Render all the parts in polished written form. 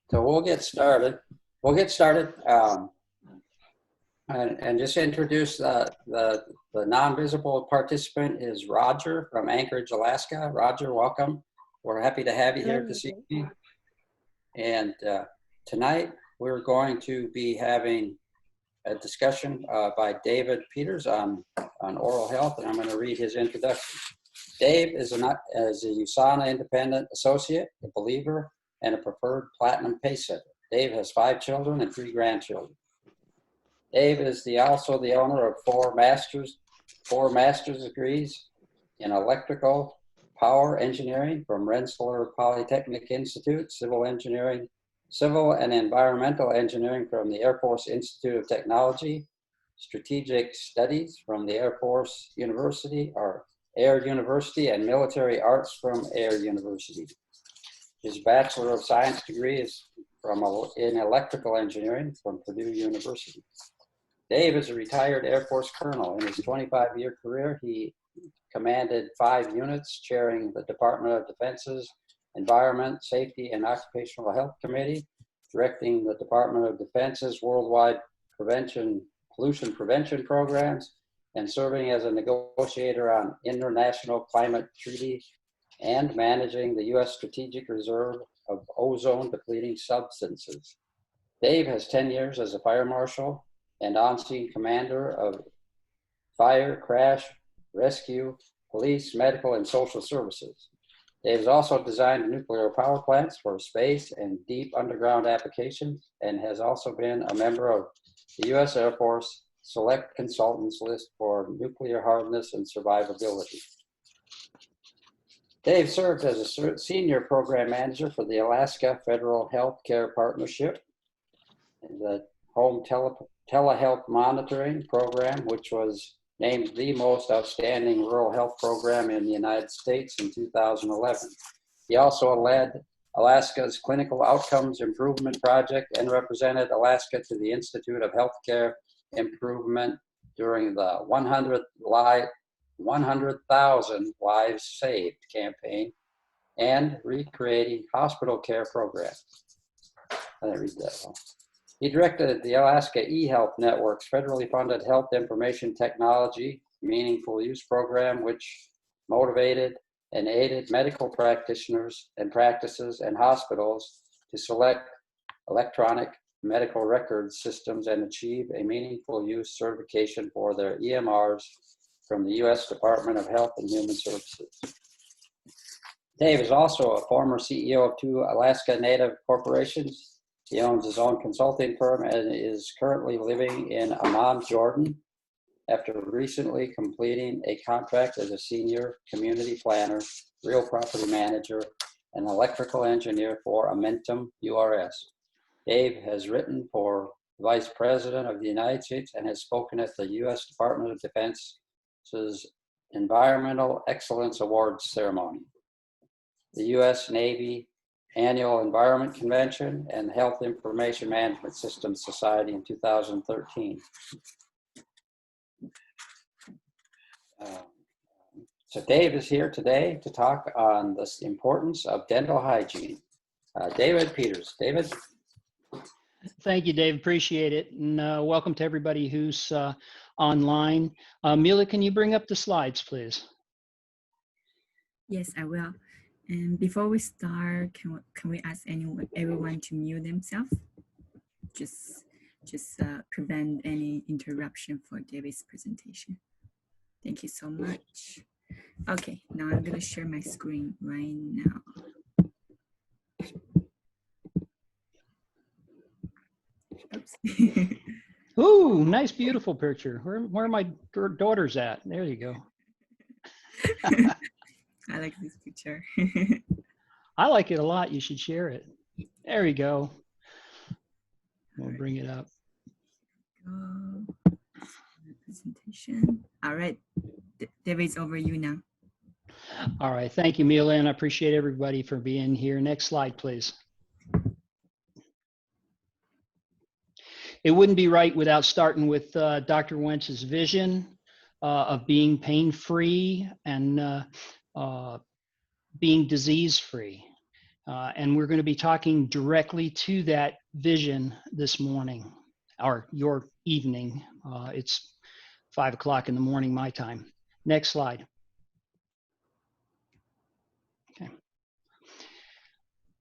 So we'll get started. And just introduce the non-visible participant is Roger from Anchorage, Alaska. Roger, welcome. We're happy to have you here this evening. And tonight we're going to be having a discussion by David Peters on oral health, and I'm going to read his introduction. Dave is a USANA independent associate, a believer, and a preferred platinum pay setter. Dave has 5 children and 3 grandchildren. Dave is also the owner of 4 master's degrees in electrical power engineering from Rensselaer Polytechnic Institute, civil and environmental engineering from the Air Force Institute of Technology, strategic studies from the Air Force University, or Air University, and military arts from Air University. His Bachelor of Science degree is in electrical engineering from Purdue University. Dave is a retired Air Force colonel. In his 25-year career, he commanded 5 units, chairing the Department of Defense's Environment, Safety, and Occupational Health Committee, directing the Department of Defense's worldwide pollution prevention programs, and serving as a negotiator on international climate treaty and managing the U.S. Strategic Reserve of ozone-depleting substances. Dave has 10 years as a fire marshal and on-scene commander of fire, crash, rescue, police, medical, and social services. Dave has also designed nuclear power plants for space and deep underground applications, and has also been a member of the U.S. Air Force Select Consultants List for nuclear hardness and survivability. Dave served as a senior program manager for the Alaska Federal Health Care Partnership, the Home Telehealth Monitoring Program, which was named the most outstanding rural health program in the United States in 2011. He also led Alaska's Clinical Outcomes Improvement Project and represented Alaska to the Institute of Healthcare Improvement during the 100,000 Lives Saved campaign and Recreating Hospital Care Program. I didn't read that well. He directed the Alaska eHealth Network's federally funded health information technology meaningful use program, which motivated and aided medical practitioners and practices and hospitals to select electronic medical record systems and achieve a meaningful use certification for their EMRs from the U.S. Department of Health and Human Services. Dave is also a former CEO of 2 Alaska Native corporations. He owns his own consulting firm and is currently living in Amman, Jordan, after recently completing a contract as a senior community planner, real property manager, and electrical engineer for Amentum URS. Dave has written for the Vice President of the United States and has spoken at the U.S. Department of Defense's Environmental Excellence Awards ceremony, the U.S. Navy Annual Environment Convention, and Health Information Management Systems Society in 2013. So Dave is here today to talk on the importance of dental hygiene. David Peters. David? Thank you, Dave. Appreciate it. And welcome to everybody who's online. Mila, can you bring up the slides, please? Yes, I will. And before we start, can we ask everyone to mute themselves? Just prevent any interruption for David's presentation. Thank you so much. Okay, now I'm gonna share my screen right now. Oops. Ooh, nice, beautiful picture. Where are my daughters at? There you go. I like this picture. I like it a lot. You should share it. There you go. We'll bring it up. Presentation. All right, David's over you now. All right, thank you, Mila, and I appreciate everybody for being here. Next slide, please. It wouldn't be right without starting with Dr. Wentz's vision of being pain-free and being disease-free. And we're going to be talking directly to that vision this morning, or your evening. It's 5 o'clock in the morning, my time. Next slide. Okay.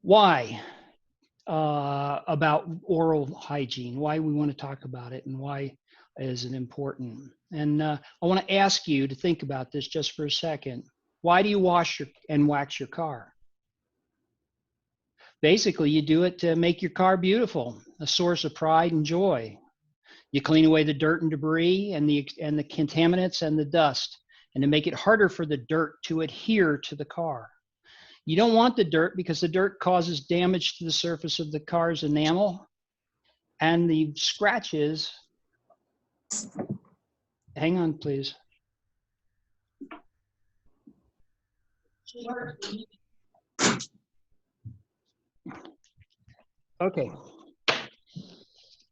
Why about oral hygiene? Why we want to talk about it, and why is it important? And I want to ask you to think about this just for a second. Why do you wash and wax your car? Basically, you do it to make your car beautiful, a source of pride and joy. You clean away the dirt and debris and the contaminants and the dust, and to make it harder for the dirt to adhere to the car. You don't want the dirt because the dirt causes damage to the surface of the car's enamel, and the scratches. Hang on, please. Okay.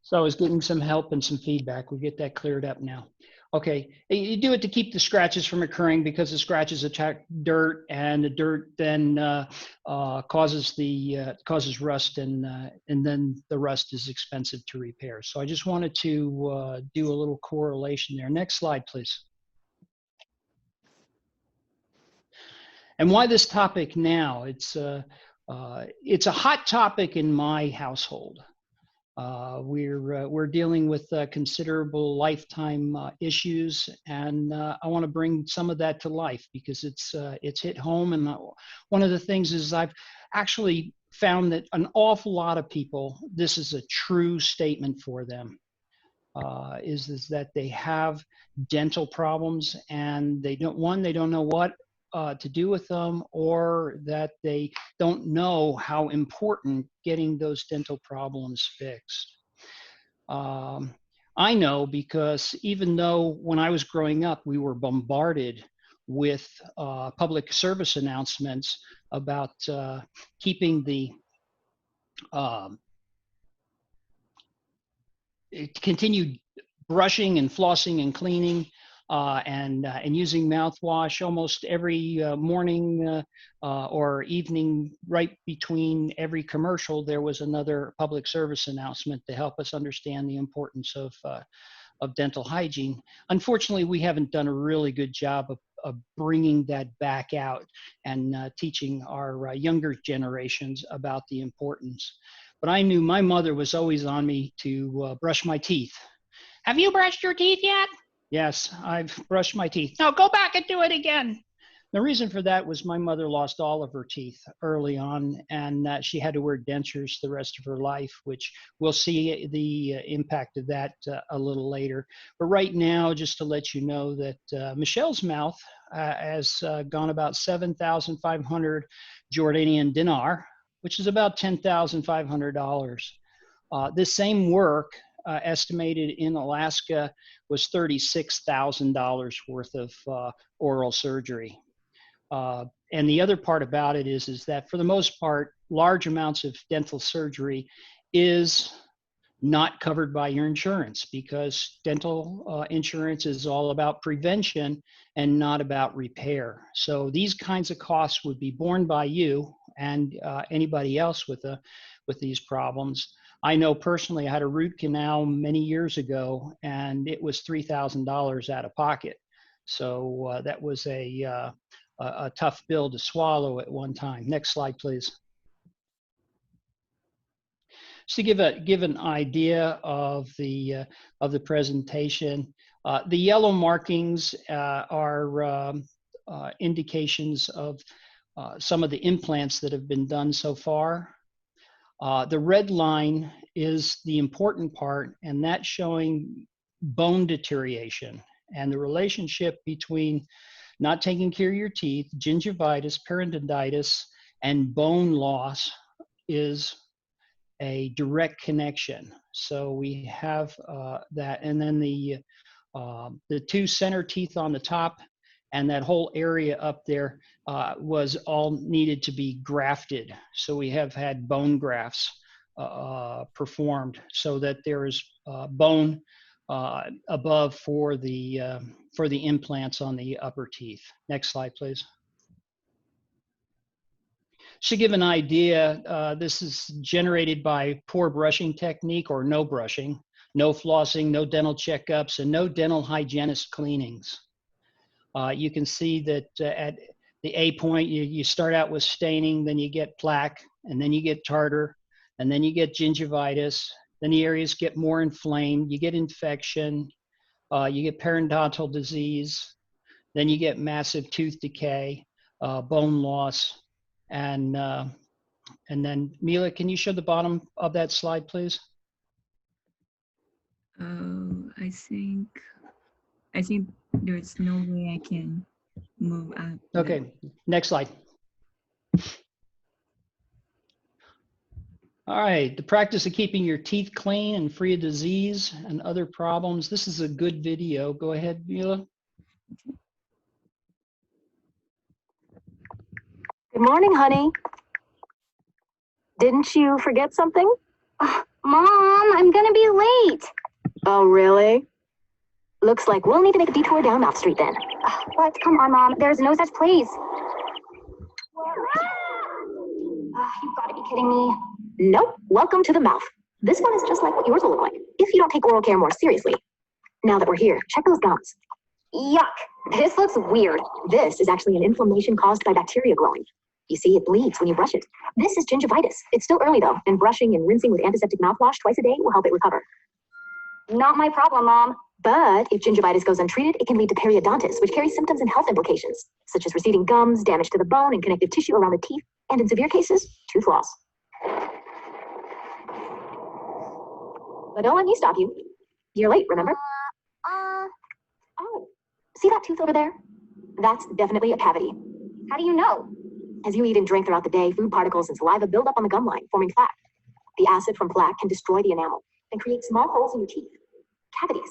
So I was getting some help and some feedback. We'll get that cleared up now. Okay, you do it to keep the scratches from occurring because the scratches attack dirt, and the dirt then causes rust, and then the rust is expensive to repair. So I just wanted to do a little correlation there. Next slide, please. And why this topic now? It's a hot topic in my household. We're dealing with considerable lifetime issues, and I want to bring some of that to life because it's hit home. And one of the things is I've actually found that an awful lot of people, this is a true statement for them, is that they have dental problems, and they don't know what to do with them, or that they don't know how important getting those dental problems fixed. I know because even though when I was growing up, we were bombarded with public service announcements about keeping the continued brushing and flossing and cleaning and using mouthwash almost every morning or evening. Right between every commercial, there was another public service announcement to help us understand the importance of dental hygiene. Unfortunately, we haven't done a really good job of bringing that back out and teaching our younger generations about the importance. But I knew my mother was always on me to brush my teeth. Have you brushed your teeth yet? Yes, I've brushed my teeth. Now go back and do it again. The reason for that was my mother lost all of her teeth early on, and she had to wear dentures the rest of her life, which we'll see the impact of that a little later. But right now, just to let you know that Michelle's mouth has gone about 7,500 Jordanian dinar, which is about $10,500. This same work estimated in Alaska was $36,000 worth of oral surgery. And the other part about it is that for the most part, large amounts of dental surgery is not covered by your insurance, because dental insurance is all about prevention and not about repair. So these kinds of costs would be borne by you and anybody else with these problems. I know personally I had a root canal many years ago, and it was $3,000 out of pocket. So that was a tough pill to swallow at one time. Next slide, please. Just to give an idea of the presentation, the yellow markings are indications of some of the implants that have been done so far. The red line is the important part, and that's showing bone deterioration and the relationship between not taking care of your teeth, gingivitis, periodontitis, and bone loss is a direct connection. So we have that, and then the two center teeth on the top and that whole area up there was all needed to be grafted. So we have had bone grafts performed so that there is bone above for the implants on the upper teeth. Next slide, please. to give an idea, this is generated by poor brushing technique or no brushing, no flossing, no dental checkups, and no dental hygienist cleanings. You can see that at the A point, you start out with staining, then you get plaque, and then you get tartar, and then you get gingivitis. Then the areas get more inflamed, you get infection, you get periodontal disease, then you get massive tooth decay, bone loss, and then Mila, can you show the bottom of that slide, please? I think there's no way I can move up. Okay, next slide. All right, the practice of keeping your teeth clean and free of disease and other problems. This is a good video. Go ahead, Mila. Good morning, honey. Didn't you forget something? Mom, I'm gonna be late. Oh, really? Looks like we'll need to make a detour down Mouth Street then. What? Come on, Mom. There's no such place. You've got to be kidding me. Nope. Welcome to the mouth. This one is just like what yours will look like if you don't take oral care more seriously. Now that we're here, check those gums. Yuck. This looks weird. This is actually an inflammation caused by bacteria growing. You see, it bleeds when you brush it. This is gingivitis. It's still early though, and brushing and rinsing with antiseptic mouthwash twice a day will help it recover. Not my problem, Mom. But if gingivitis goes untreated, it can lead to periodontitis, which carries symptoms and health implications, such as receding gums, damage to the bone and connective tissue around the teeth, and in severe cases, tooth loss. But don't let me stop you. You're late, remember? Oh, see that tooth over there? That's definitely a cavity. How do you know? As you eat and drink throughout the day, food particles and saliva build up on the gum line, forming plaque. The acid from plaque can destroy the enamel and create small holes in your teeth. Cavities.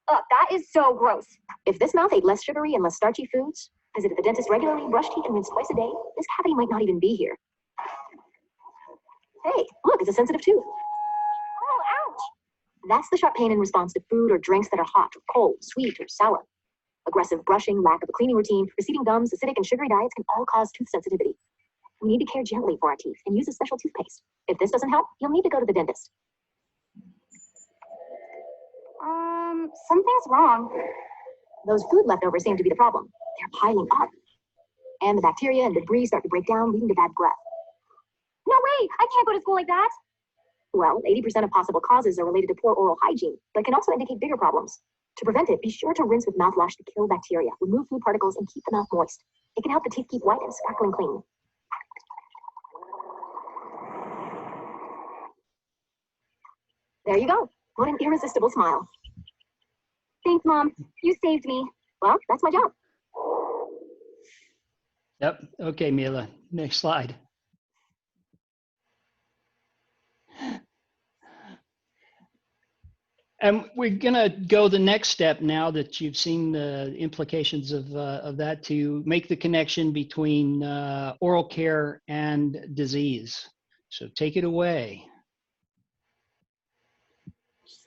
Ugh, that is so gross. If this mouth ate less sugary and less starchy foods, visited the dentist regularly, brushed teeth and rinsed twice a day, this cavity might not even be here. Hey, look, it's a sensitive tooth. Oh, ouch. That's the sharp pain in response to food or drinks that are hot, or cold, sweet, or sour. Aggressive brushing, lack of a cleaning routine, receding gums, acidic and sugary diets can all cause tooth sensitivity. We need to care gently for our teeth and use a special toothpaste. If this doesn't help, you'll need to go to the dentist. Something's wrong. Those food leftovers seem to be the problem. They're piling up. And the bacteria and debris start to break down, leading to bad breath. No way, I can't go to school like that. Well, 80% of possible causes are related to poor oral hygiene, but can also indicate bigger problems. To prevent it, be sure to rinse with mouthwash to kill bacteria, remove food particles, and keep the mouth moist. It can help the teeth keep white and sparkling clean. There you go. What an irresistible smile. Thanks, Mom. You saved me. Well, that's my job. Yep. Okay, Mila. Next slide. And we're gonna go the next step now that you've seen the implications of that to make the connection between oral care and disease. So take it away.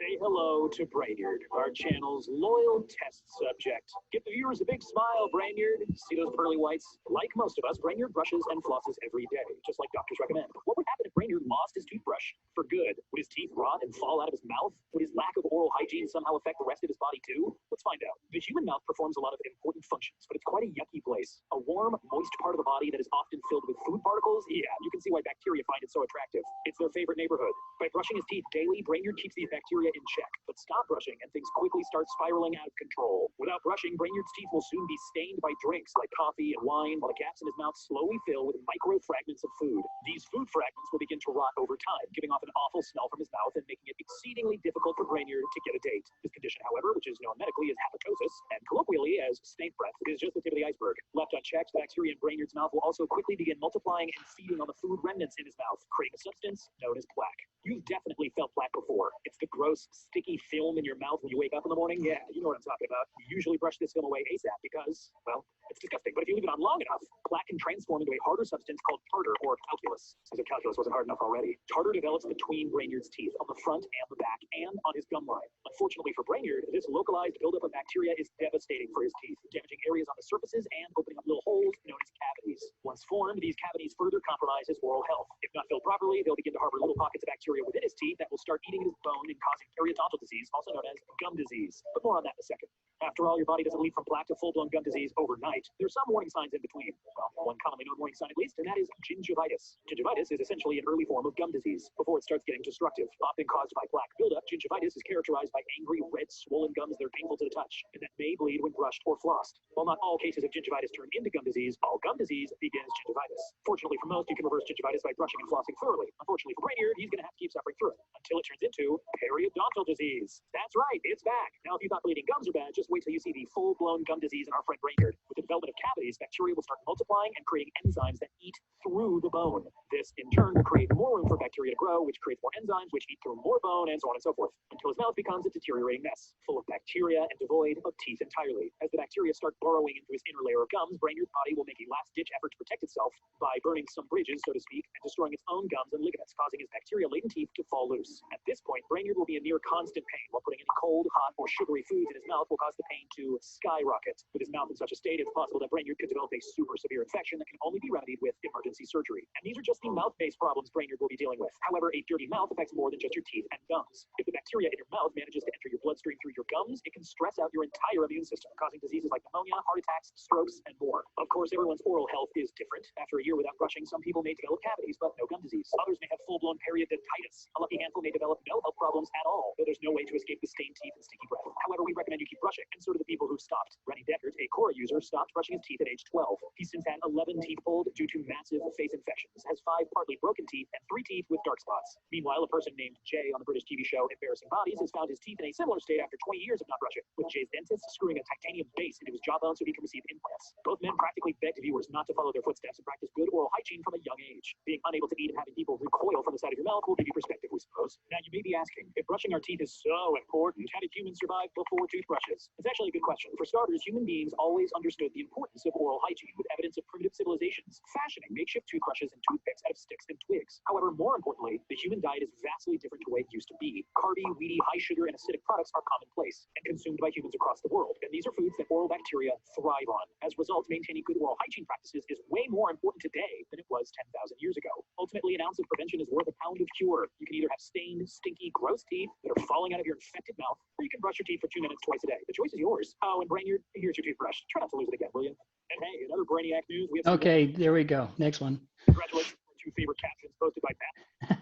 Say hello to Brainerd, our channel's loyal test subject. Give the viewers a big smile, Brainerd. See those pearly whites? Like most of us, Brainerd brushes and flosses every day, just like doctors recommend. What would happen if Brainerd lost his toothbrush for good? Would his teeth rot and fall out of his mouth? Would his lack of oral hygiene somehow affect the rest of his body too? Let's find out. The human mouth performs a lot of important functions, but it's quite a yucky place. A warm, moist part of the body that is often filled with food particles? Yeah, you can see why bacteria find it so attractive. It's their favorite neighborhood. By brushing his teeth daily, Brainerd keeps these bacteria in check. But stop brushing and things quickly start spiraling out of control. Without brushing, Brainerd's teeth will soon be stained by drinks like coffee and wine, while the gaps in his mouth slowly fill with micro fragments of food. These food fragments will begin to rot over time, giving off an awful smell from his mouth and making it exceedingly difficult for Brainerd to get a date. This condition, however, which is known medically as hapatosis and colloquially as stink breath, is just the tip of the iceberg. Left unchecked, bacteria in Brainerd's mouth will also quickly begin multiplying and feeding on the food remnants in his mouth, creating a substance known as plaque. You've definitely felt plaque before. It's the gross, sticky film in your mouth when you wake up in the morning. Yeah, you know what I'm talking about. You usually brush this film away ASAP because, well, It's disgusting, but if you leave it on long enough, plaque can transform into a harder substance called tartar or calculus. As if calculus wasn't hard enough already. Tartar develops between Brainard's teeth on the front and the back and on his gum line. Unfortunately for Brainard, this localized buildup of bacteria is devastating for his teeth, damaging areas on the surfaces and opening up little holes known as cavities. Once formed, these cavities further compromise his oral health. If not filled properly, they'll begin to harbor little pockets of bacteria within his teeth that will start eating his bone and causing periodontal disease, also known as gum disease. But more on that in a second. After all, your body doesn't leap from plaque to full-blown gum disease overnight. There's some warning signs in between. Well, one commonly known warning sign at least, and that is gingivitis. Gingivitis is essentially an early form of gum disease before it starts getting destructive. Often caused by plaque buildup, gingivitis is characterized by angry, red, swollen gums that are painful to the touch, and that may bleed when brushed or flossed. While not all cases of gingivitis turn into gum disease, all gum disease begins gingivitis. Fortunately for most, you can reverse gingivitis by brushing and flossing thoroughly. Unfortunately for Brainard, he's going to have to keep suffering through it until it turns into periodontal disease. That's right, it's back. Now, if you thought bleeding gums are bad, just wait till you see the full-blown gum disease in our friend Brainard. With the development of cavities, bacteria will start multiplying and creating enzymes that eat through the bone. This, in turn, will create more room for bacteria to grow, which creates more enzymes, which eat through more bone, and so on and so forth, until his mouth becomes a deteriorating mess, full of bacteria and devoid of teeth entirely. As the bacteria start burrowing into his inner layer of gums, Brainard's body will make a last-ditch effort to protect itself by burning some bridges, so to speak, and destroying its own gums and ligaments, causing his bacteria-laden teeth to fall loose. At this point, Brainard will be in near constant pain, while putting any cold, hot, or sugary foods in his mouth will cause the pain to skyrocket. With his mouth in such a state, it's possible that Brainard could develop a super severe infection that can only be remedied with emergency surgery. And these are just the mouth-based problems Brainard will be dealing with. However, a dirty mouth affects more than just your teeth and gums. If the bacteria in your mouth manages to enter your bloodstream through your gums, it can stress out your entire immune system, causing diseases like pneumonia, heart attacks, strokes, and more. Of course, everyone's oral health is different. After a year without brushing, some people may develop cavities, but no gum disease. Others may have full-blown periodontitis. A lucky handful may develop no health problems at all, though there's no way to escape the stained teeth and sticky breath. However, we recommend you keep brushing, and so do the people who've stopped. Rennie Deckert, a Cora user, stopped brushing his teeth at age 12. He's since had 11 teeth pulled due to massive face infections, has 5 partly broken teeth, and 3 teeth with dark spots. Meanwhile, a person named Jay on the British TV show Embarrassing Bodies has found his teeth in a similar state after 20 years of not brushing, with Jay's dentist screwing a titanium base into his jawbone so he can receive implants. Both men practically begged viewers not to follow their footsteps and practice good oral hygiene from a young age. Being unable to eat and having people recoil from the side of your mouth will give you perspective, we suppose. Now, you may be asking, if brushing our teeth is so important, how did humans survive before toothbrushes? It's actually a good question. For starters, human beings always understood the importance of oral hygiene, with evidence of primitive civilizations fashioning makeshift toothbrushes and toothpicks out of sticks and twigs. However, more importantly, the human diet is vastly different to the way it used to be. Carby, weedy, high sugar, and acidic products are commonplace and consumed by humans across the world, and these are foods that oral bacteria thrive on. As a result, maintaining good oral hygiene practices is way more important today than it was 10,000 years ago. Ultimately, an ounce of prevention is worth a pound of cure. You can either have stained, stinky, gross teeth that are falling out of your infected mouth, or you can brush your teeth for 2 minutes twice a day. The choice is yours. Oh, and Brainard, here's your toothbrush. Try not to lose it again, will you? And hey, in other Brainiac news, we have Okay, there we go. Next one. Congratulations on 2 favorite captions posted by Pat.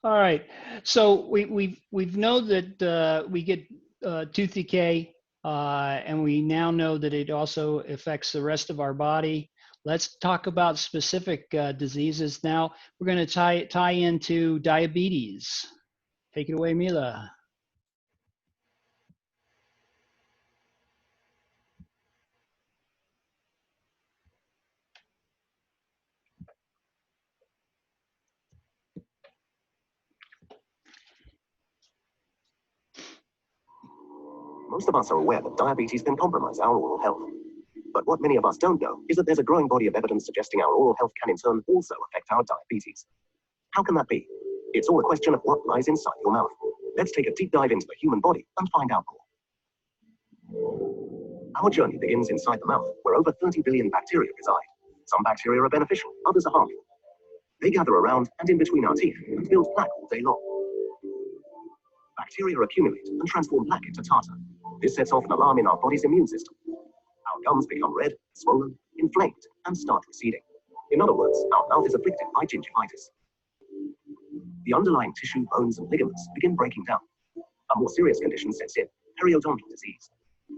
All right. So we've know that we get tooth decay, and we now know that it also affects the rest of our body. Let's talk about specific diseases now. We're going to tie into diabetes. Take it away, Mila. Most of us are aware that diabetes can compromise our oral health. But what many of us don't know is that there's a growing body of evidence suggesting our oral health can in turn also affect our diabetes. How can that be? It's all a question of what lies inside your mouth. Let's take a deep dive into the human body and find out more. Our journey begins inside the mouth, where over 30 billion bacteria reside. Some bacteria are beneficial, others are harmful. They gather around and in between our teeth and build plaque all day long. Bacteria accumulate and transform plaque into tartar. This sets off an alarm in our body's immune system. Our gums become red, swollen, inflamed, and start receding. In other words, our mouth is afflicted by gingivitis. The underlying tissue, bones, and ligaments begin breaking down. A more serious condition sets in, periodontal disease.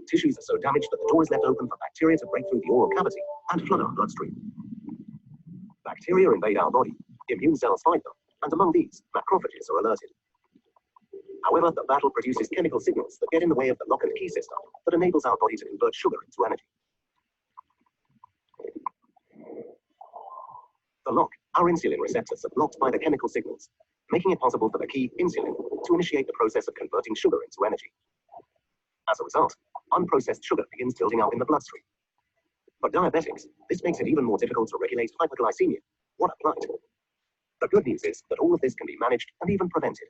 Tissues are so damaged that the door is left open for bacteria to break through the oral cavity and flood our bloodstream. Bacteria invade our body, immune cells fight them, and among these, macrophages are alerted. However, the battle produces chemical signals that get in the way of the lock and key system that enables our body to convert sugar into energy. The lock, our insulin receptors, are blocked by the chemical signals, making it possible for the key, insulin, to initiate the process of converting sugar into energy. As a result, Unprocessed sugar begins building up in the bloodstream. For diabetics, this makes it even more difficult to regulate hyperglycemia. What a plight. The good news is that all of this can be managed and even prevented.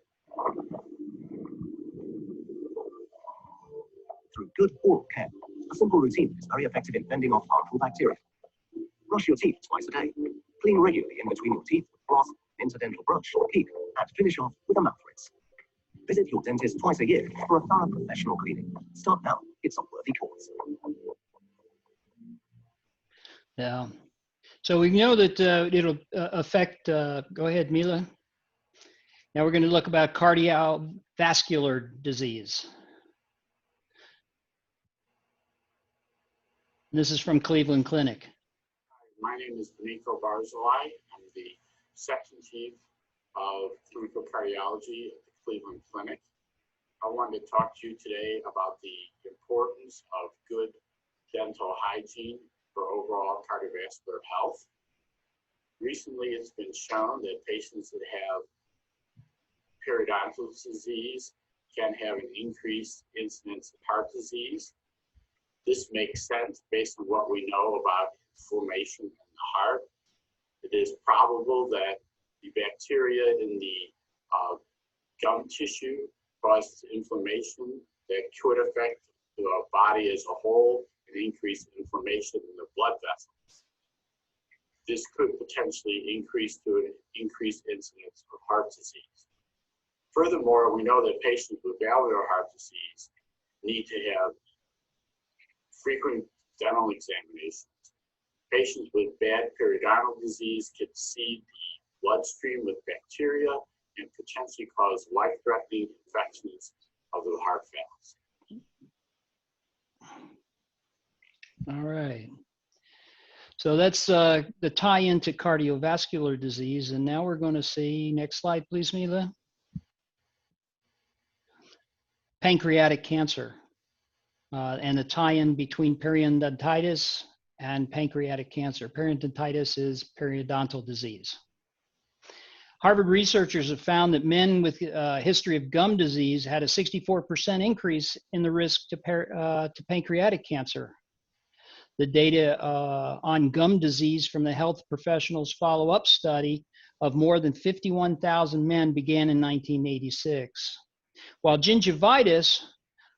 Through good oral care, a simple routine is very effective in fending off harmful bacteria. Brush your teeth twice a day. Clean regularly in between your teeth with floss, interdental brush, keep, and finish off with a mouth rinse. Visit your dentist twice a year for a thorough professional cleaning. Start now. It's a worthy cause. Yeah. So we know that it'll affect, go ahead, Mila. Now we're going to look about cardiovascular disease. This is from Cleveland Clinic. My name is Benito Barzilai. I'm the section chief of clinical cardiology at the Cleveland Clinic. I wanted to talk to you today about the importance of good dental hygiene for overall cardiovascular health. Recently, it's been shown that patients that have periodontal disease can have an increased incidence of heart disease. This makes sense based on what we know about inflammation in the heart. It is probable that the bacteria in the gum tissue causes inflammation that could affect the body as a whole and increase inflammation in the blood vessels. This could potentially increase to an increased incidence of heart disease. Furthermore, we know that patients with valvular heart disease need to have frequent dental examinations. Patients with bad periodontal disease can seed the bloodstream with bacteria and potentially cause life-threatening infections of the heart valves. All right. So that's the tie-in to cardiovascular disease. And now we're going to see, next slide, please, Mila. Pancreatic cancer and the tie-in between periodontitis and pancreatic cancer. Periodontitis is periodontal disease. Harvard researchers have found that men with a history of gum disease had a 64% increase in the risk to pancreatic cancer. The data on gum disease from the Health Professionals Follow-Up Study of more than 51,000 men began in 1986. While gingivitis,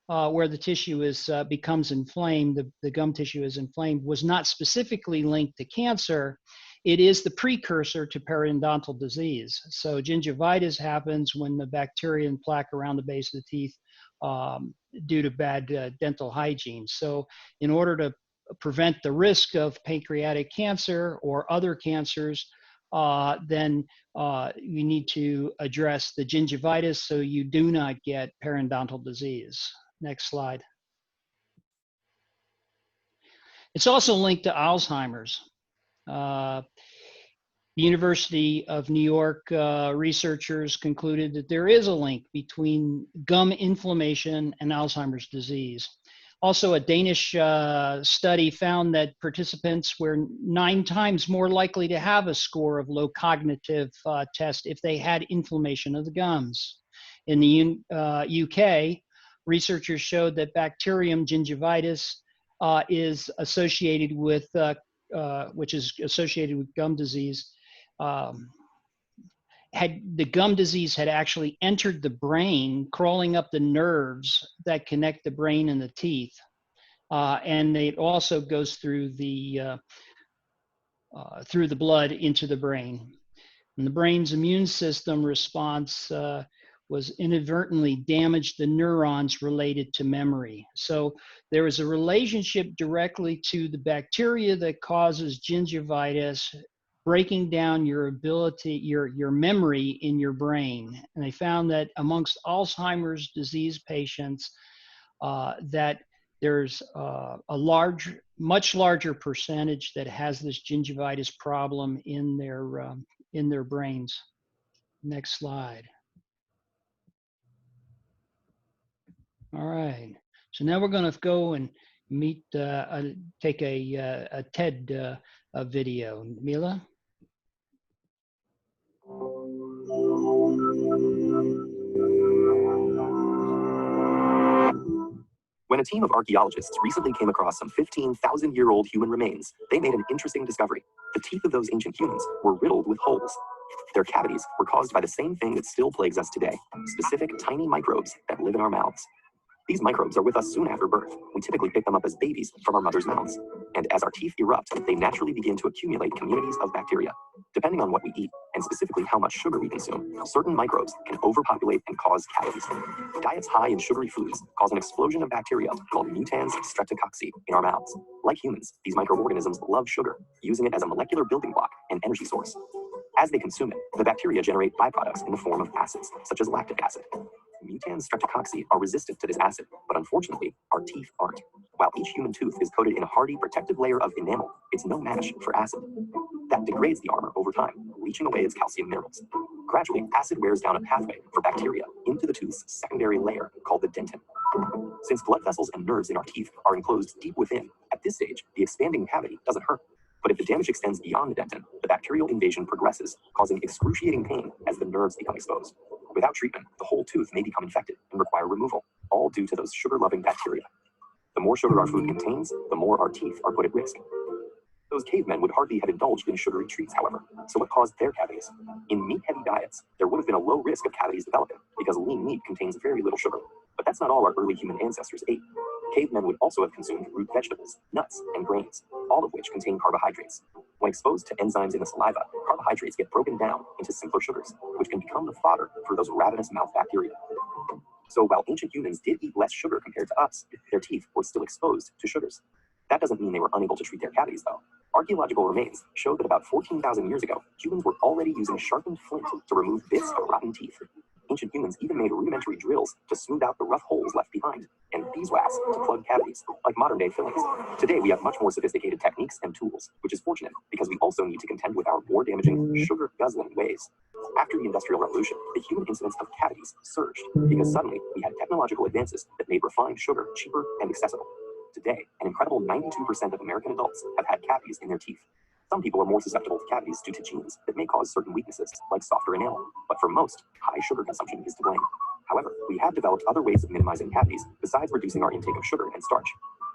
where the tissue becomes inflamed, the gum tissue is inflamed, was not specifically linked to cancer, it is the precursor to periodontal disease. So gingivitis happens when the bacteria and plaque around the base of the teeth due to bad dental hygiene. So in order to prevent the risk of pancreatic cancer or other cancers, then you need to address the gingivitis so you do not get periodontal disease. Next slide. It's also linked to Alzheimer's. The University of New York researchers concluded that there is a link between gum inflammation and Alzheimer's disease. Also, a Danish study found that participants were 9 times more likely to have a score of low cognitive test if they had inflammation of the gums. In the UK, researchers showed that bacterium gingivitis is associated with, which is associated with gum disease. The gum disease had actually entered the brain, crawling up the nerves that connect the brain and the teeth. And it also goes through the blood into the brain. And the brain's immune system response was inadvertently damaged the neurons related to memory. So there is a relationship directly to the bacteria that causes gingivitis breaking down your ability, your memory in your brain. And they found that amongst Alzheimer's disease patients, that there's a much larger percentage that has this gingivitis problem in their brains. Next slide. All right. So now we're going to go and take a TED video. Mila? When a team of archaeologists recently came across some 15,000-year-old human remains, they made an interesting discovery. The teeth of those ancient humans were riddled with holes. Their cavities were caused by the same thing that still plagues us today, specific tiny microbes that live in our mouths. These microbes are with us soon after birth. We typically pick them up as babies from our mother's mouths. And as our teeth erupt, they naturally begin to accumulate communities of bacteria. Depending on what we eat, and specifically how much sugar we consume, certain microbes can overpopulate and cause cavities. Diets high in sugary foods cause an explosion of bacteria called mutans streptococci in our mouths. Like humans, these microorganisms love sugar, using it as a molecular building block and energy source. As they consume it, the bacteria generate byproducts in the form of acids, such as lactic acid. Mutans streptococci are resistant to this acid, but unfortunately, our teeth aren't. While each human tooth is coated in a hardy protective layer of enamel, it's no match for acid. That degrades the armor over time, leaching away its calcium minerals. Gradually, acid wears down a pathway for bacteria into the tooth's secondary layer called the dentin. Since blood vessels and nerves in our teeth are enclosed deep within, at this stage, the expanding cavity doesn't hurt. But if the damage extends beyond the dentin, the bacterial invasion progresses, causing excruciating pain as the nerves become exposed. Without treatment, the whole tooth may become infected and require removal, all due to those sugar-loving bacteria. The more sugar our food contains, the more our teeth are put at risk. Those cavemen would hardly have indulged in sugary treats, however. So what caused their cavities? In meat-heavy diets, there would have been a low risk of cavities developing because lean meat contains very little sugar. But that's not all our early human ancestors ate. Cavemen would also have consumed root vegetables, nuts, and grains, all of which contain carbohydrates. When exposed to enzymes in the saliva, carbohydrates get broken down into simpler sugars, which can become the fodder for those ravenous mouth bacteria. So while ancient humans did eat less sugar compared to us, their teeth were still exposed to sugars. That doesn't mean they were unable to treat their cavities, though. Archaeological remains show that about 14,000 years ago, humans were already using sharpened flint to remove bits of rotten teeth. Ancient humans even made rudimentary drills to smooth out the rough holes left behind, and beeswax to plug cavities, like modern-day fillings. Today, we have much more sophisticated techniques and tools, which is fortunate because we also need to contend with our more damaging, sugar-guzzling ways. After the Industrial Revolution, the human incidence of cavities surged because suddenly we had technological advances that made refined sugar cheaper and accessible. Today, an incredible 92% of American adults have had cavities in their teeth. Some people are more susceptible to cavities due to genes that may cause certain weaknesses, like softer enamel. But for most, high sugar consumption is to blame. However, we have developed other ways of minimizing cavities besides reducing our intake of sugar and starch.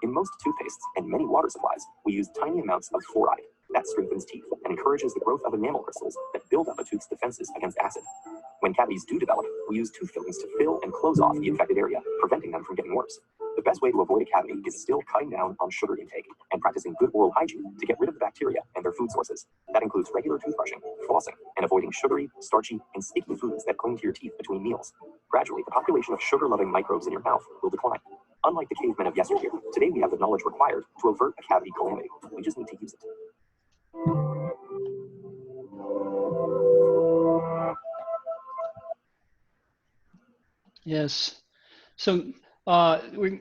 In most toothpastes and many water supplies, we use tiny amounts of fluoride. That strengthens teeth and encourages the growth of enamel crystals that build up a tooth's defenses against acid. When cavities do develop, we use tooth fillings to fill and close off the infected area, preventing them from getting worse. The best way to avoid a cavity is still cutting down on sugar intake and practicing good oral hygiene to get rid of the bacteria and their food sources. That includes regular toothbrushing, flossing, and avoiding sugary, starchy, and sticky foods that cling to your teeth between meals. Gradually, the population of sugar-loving microbes in your mouth will decline. Unlike the cavemen of yesteryear, today we have the knowledge required to avert a cavity calamity. We just need to use it. Yes. So we're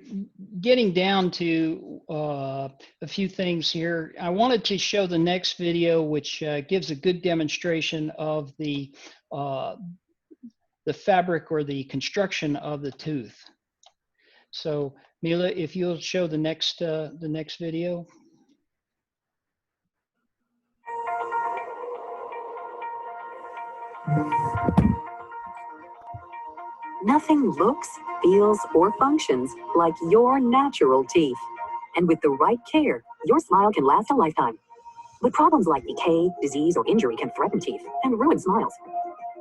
getting down to a few things here. I wanted to show the next video, which gives a good demonstration of the fabric or the construction of the tooth. So Mila, if you'll show the next video. Nothing looks, feels, or functions like your natural teeth. And with the right care, your smile can last a lifetime. But problems like decay, disease, or injury can threaten teeth and ruin smiles.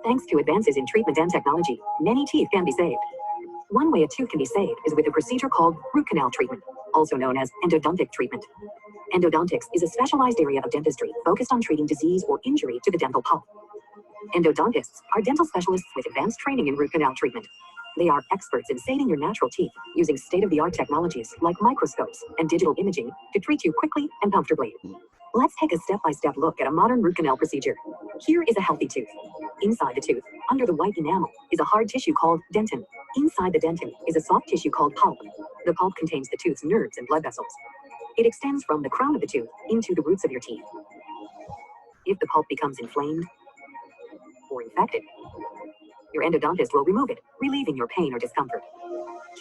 Thanks to advances in treatment and technology, many teeth can be saved. One way a tooth can be saved is with a procedure called root canal treatment, also known as endodontic treatment. Endodontics is a specialized area of dentistry focused on treating disease or injury to the dental pulp. Endodontists are dental specialists with advanced training in root canal treatment. They are experts in saving your natural teeth using state-of-the-art technologies like microscopes and digital imaging to treat you quickly and comfortably. Let's take a step-by-step look at a modern root canal procedure. Here is a healthy tooth. Inside the tooth, under the white enamel, is a hard tissue called dentin. Inside the dentin is a soft tissue called pulp. The pulp contains the tooth's nerves and blood vessels. It extends from the crown of the tooth into the roots of your teeth. If the pulp becomes inflamed or infected, your endodontist will remove it, relieving your pain or discomfort.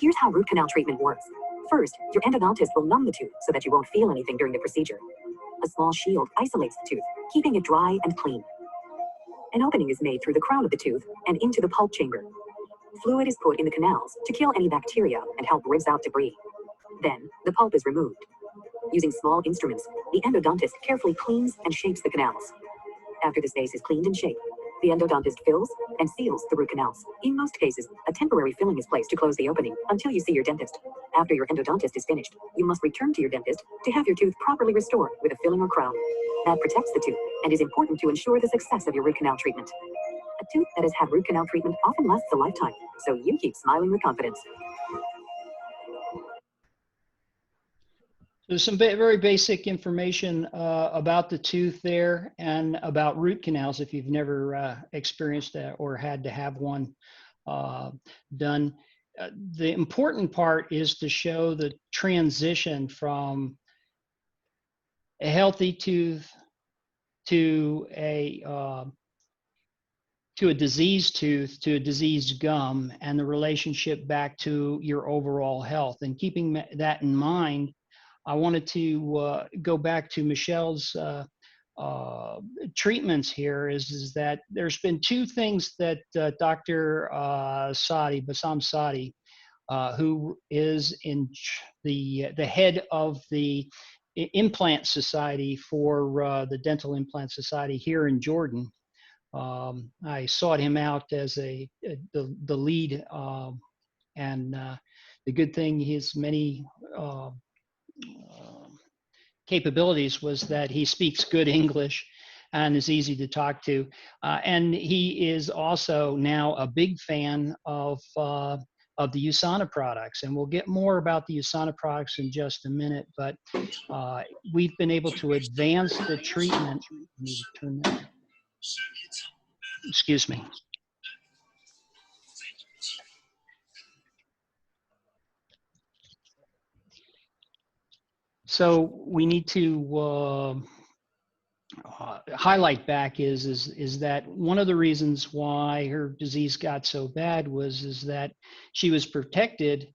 Here's how root canal treatment works. First, your endodontist will numb the tooth so that you won't feel anything during the procedure. A small shield isolates the tooth, keeping it dry and clean. An opening is made through the crown of the tooth and into the pulp chamber. Fluid is put in the canals to kill any bacteria and help rinse out debris. Then, the pulp is removed. Using small instruments, the endodontist carefully cleans and shapes the canals. After the space is cleaned and shaped, the endodontist fills and seals the root canals. In most cases, a temporary filling is placed to close the opening until you see your dentist. After your endodontist is finished, you must return to your dentist to have your tooth properly restored with a filling or crown. That protects the tooth and is important to ensure the success of your root canal treatment. A tooth that has had root canal treatment often lasts a lifetime, so you keep smiling with confidence. So some very basic information about the tooth there and about root canals if you've never experienced that or had to have one done. The important part is to show the transition from a healthy tooth to a diseased tooth to a diseased gum and the relationship back to your overall health. And keeping that in mind, I wanted to go back to Michelle's treatments here is that there's been two things that Dr. Saadi, Bassim Saadi, who is in the head of the Implant Society for the Dental Implant Society here in Jordan. I sought him out as the lead, and the good thing, his many capabilities was that he speaks good English and is easy to talk to. And he is also now a big fan of the USANA products. And we'll get more about the USANA products in just a minute, but we've been able to advance the treatment. Let me turn that. Excuse me. So we need to highlight back is that one of the reasons why her disease got so bad is that she was protected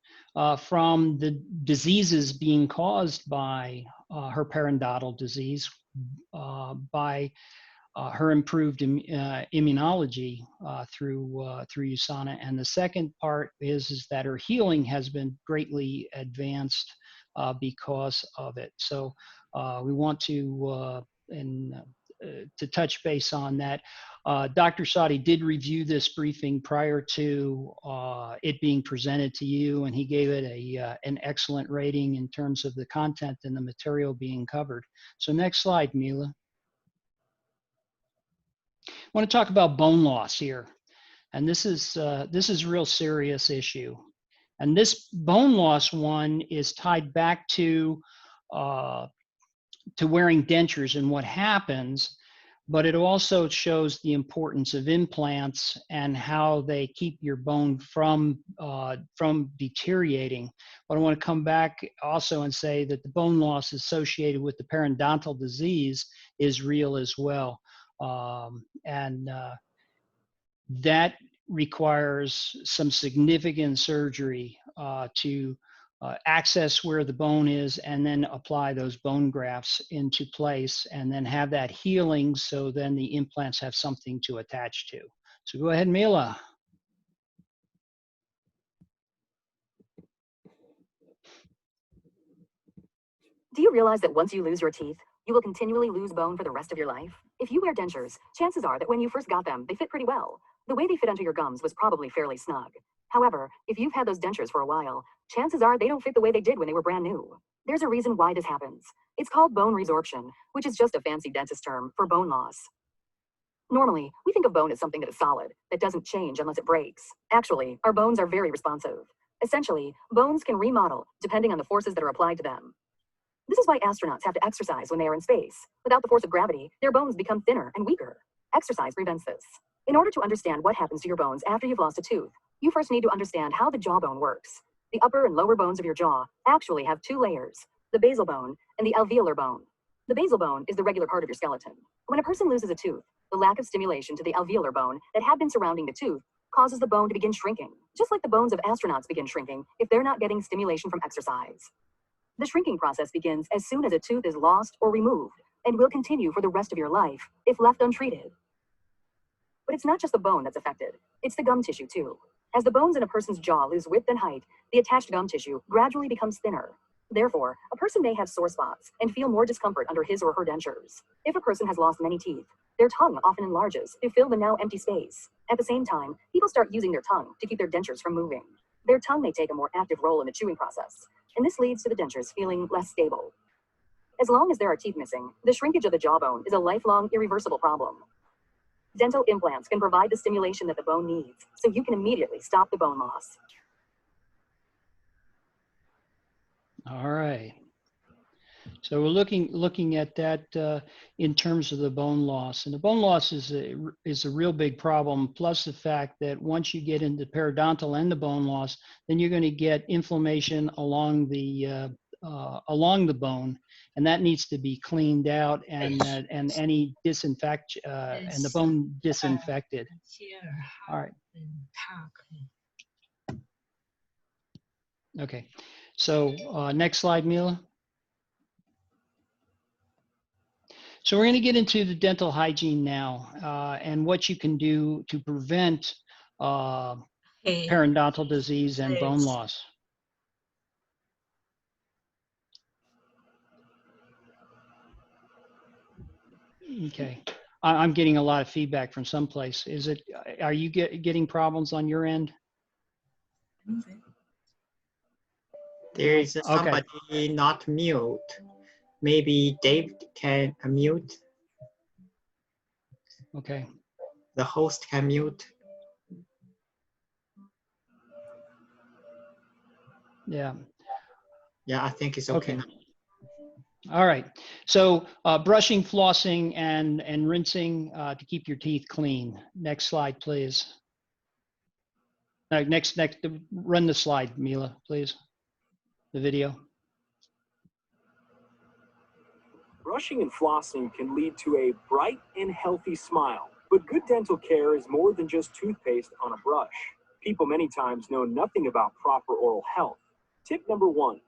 from the diseases being caused by her periodontal disease by her improved immunology through USANA. And the second part is that her healing has been greatly advanced because of it. So we want to touch base on that. Dr. Saadi did review this briefing prior to it being presented to you, and he gave it an excellent rating in terms of the content and the material being covered. So next slide, Mila. I want to talk about bone loss here, and this is a real serious issue. And this bone loss one is tied back to wearing dentures and what happens, but it also shows the importance of implants and how they keep your bone from deteriorating. But I want to come back also and say that the bone loss associated with the periodontal disease is real as well. That requires some significant surgery to access where the bone is and then apply those bone grafts into place and then have that healing so then the implants have something to attach to. So go ahead, Mila. Do you realize that once you lose your teeth, you will continually lose bone for the rest of your life? If you wear dentures, chances are that when you first got them, they fit pretty well. The way they fit onto your gums was probably fairly snug. However, if you've had those dentures for a while, chances are they don't fit the way they did when they were brand new. There's a reason why this happens. It's called bone resorption, which is just a fancy dentist term for bone loss. Normally, we think of bone as something that is solid, that doesn't change unless it breaks. Actually, our bones are very responsive. Essentially, bones can remodel depending on the forces that are applied to them. This is why astronauts have to exercise when they are in space. Without the force of gravity, their bones become thinner and weaker. Exercise prevents this. In order to understand what happens to your bones after you've lost a tooth, you first need to understand how the jawbone works. The upper and lower bones of your jaw actually have two layers, the basal bone and the alveolar bone. The basal bone is the regular part of your skeleton. When a person loses a tooth, the lack of stimulation to the alveolar bone that had been surrounding the tooth causes the bone to begin shrinking, just like the bones of astronauts begin shrinking if they're not getting stimulation from exercise. The shrinking process begins as soon as a tooth is lost or removed and will continue for the rest of your life if left untreated. But it's not just the bone that's affected, it's the gum tissue too. As the bones in a person's jaw lose width and height, the attached gum tissue gradually becomes thinner. Therefore, a person may have sore spots and feel more discomfort under his or her dentures. If a person has lost many teeth, their tongue often enlarges to fill the now empty space. At the same time, people start using their tongue to keep their dentures from moving. Their tongue may take a more active role in the chewing process, and this leads to the dentures feeling less stable. As long as there are teeth missing, the shrinkage of the jawbone is a lifelong, irreversible problem. Dental implants can provide the stimulation that the bone needs, so you can immediately stop the bone loss. All right. So we're looking at that in terms of the bone loss, and the bone loss is a real big problem. Plus the fact that once you get into periodontal and the bone loss, then you're going to get inflammation along the bone, and that needs to be cleaned out and any disinfect and the bone disinfected. All right. Okay. So next slide, Mila. So we're going to get into the dental hygiene now and what you can do to prevent periodontal disease and bone loss. Okay. I'm getting a lot of feedback from someplace. Are you getting problems on your end? There is somebody not mute. Maybe Dave can unmute. Okay. The host can mute. Yeah. Yeah, I think it's okay now. All right. So brushing, flossing, and rinsing to keep your teeth clean. Next slide, please. Next, run the slide, Mila, please. The video. Brushing and flossing can lead to a bright and healthy smile. But good dental care is more than just toothpaste on a brush. People many times know nothing about proper oral health. Tip number 1,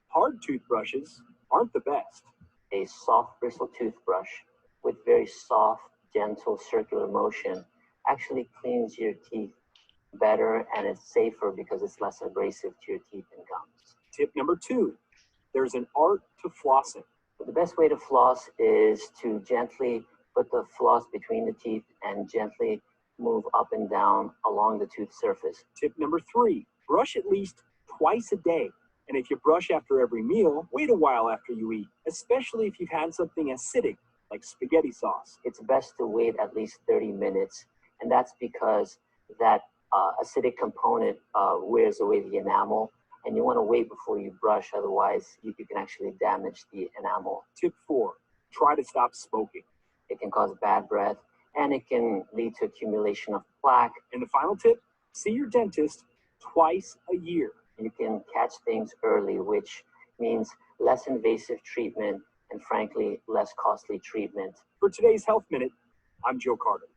hard toothbrushes aren't the best. A soft bristle toothbrush with very soft, gentle circular motion actually cleans your teeth better, and it's safer because it's less abrasive to your teeth and gums. Tip number 2, there's an art to flossing. But the best way to floss is to gently put the floss between the teeth and gently move up and down along the tooth surface. Tip number 3, brush at least twice a day. And if you brush after every meal, wait a while after you eat, especially if you've had something acidic like spaghetti sauce. It's best to wait at least 30 minutes, and that's because that acidic component wears away the enamel, and you want to wait before you brush, otherwise you can actually damage the enamel. Tip 4, try to stop smoking. It can cause bad breath, and it can lead to accumulation of plaque. And the final tip, see your dentist twice a year. You can catch things early, which means less invasive treatment and frankly, less costly treatment. For today's Health Minute, I'm Joe Carter.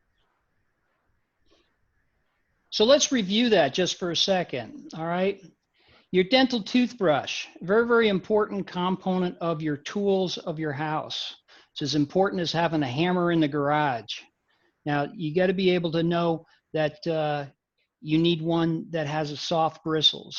So let's review that just for a second, all right? Your dental toothbrush, very, very important component of your tools of your house. It's as important as having a hammer in the garage. Now, you got to be able to know that you need one that has a soft bristles.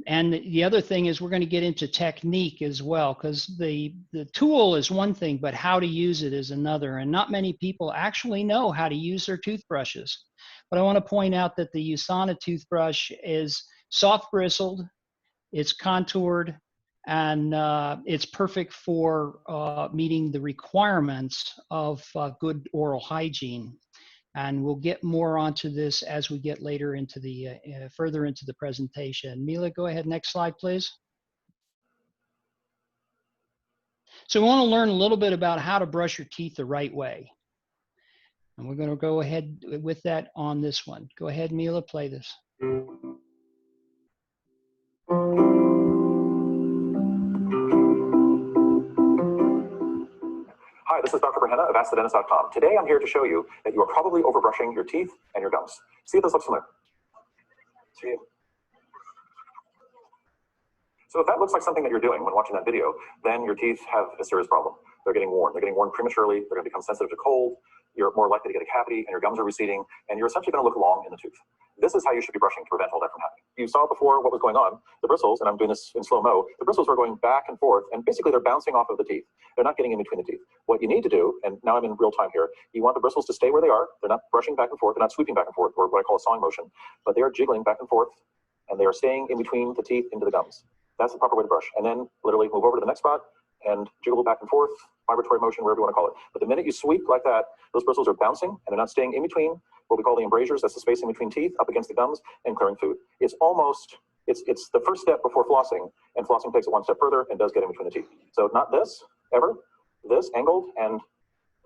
And the other thing is we're going to get into technique as well, because the tool is one thing, but how to use it is another. And not many people actually know how to use their toothbrushes. But I want to point out that the USANA toothbrush is soft bristled, it's contoured, and it's perfect for meeting the requirements of good oral hygiene. And we'll get more onto this as we get later into the further into the presentation. Mila, go ahead, next slide, please. So we want to learn a little bit about how to brush your teeth the right way. And we're going to go ahead with that on this one. Go ahead, Mila, play this. Hi, this is Dr. Berhenna of AskTheDentist.com. Today I'm here to show you that you are probably overbrushing your teeth and your gums. See if this looks familiar. See it? So if that looks like something that you're doing when watching that video, then your teeth have a serious problem. They're getting worn. They're getting worn prematurely. They're going to become sensitive to cold. You're more likely to get a cavity, and your gums are receding, and you're essentially going to look long in the tooth. this is how you should be brushing to prevent all that from happening. You saw before what was going on. The bristles, and I'm doing this in slow-mo, the bristles are going back and forth, and basically they're bouncing off of the teeth. They're not getting in between the teeth. What you need to do, and now I'm in real time here, you want the bristles to stay where they are. They're not brushing back and forth. They're not sweeping back and forth, or what I call a sawing motion, but they are jiggling back and forth, and they are staying in between the teeth into the gums. That's the proper way to brush. And then literally move over to the next spot and jiggle back and forth, vibratory motion, whatever you want to call it. But the minute you sweep like that, those bristles are bouncing and they're not staying in between what we call the embrasures. That's the space in between teeth up against the gums and clearing food. It's almost, it's the first step before flossing, and flossing takes it one step further and does get in between the teeth. So not this, ever, this angled and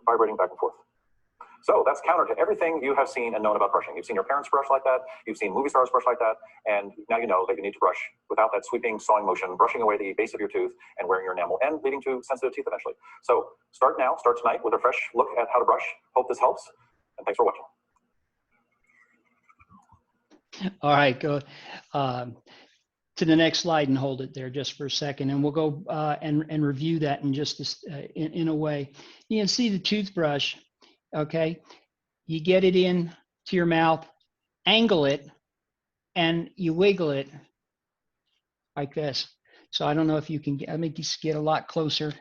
vibrating back and forth. So that's counter to everything you have seen and known about brushing. You've seen your parents brush like that. You've seen movie stars brush like that. And now you know that you need to brush without that sweeping, sawing motion, brushing away the base of your tooth and wearing your enamel and leading to sensitive teeth eventually. So start now, start tonight with a fresh look at how to brush. Hope this helps. And thanks for watching. All right, go to the next slide and hold it there just for a second. And we'll go and review that in just in a way. You can see the toothbrush. Okay, you get it in to your mouth, angle it, and you wiggle it like this. So I don't know if you can let me just get a lot closer.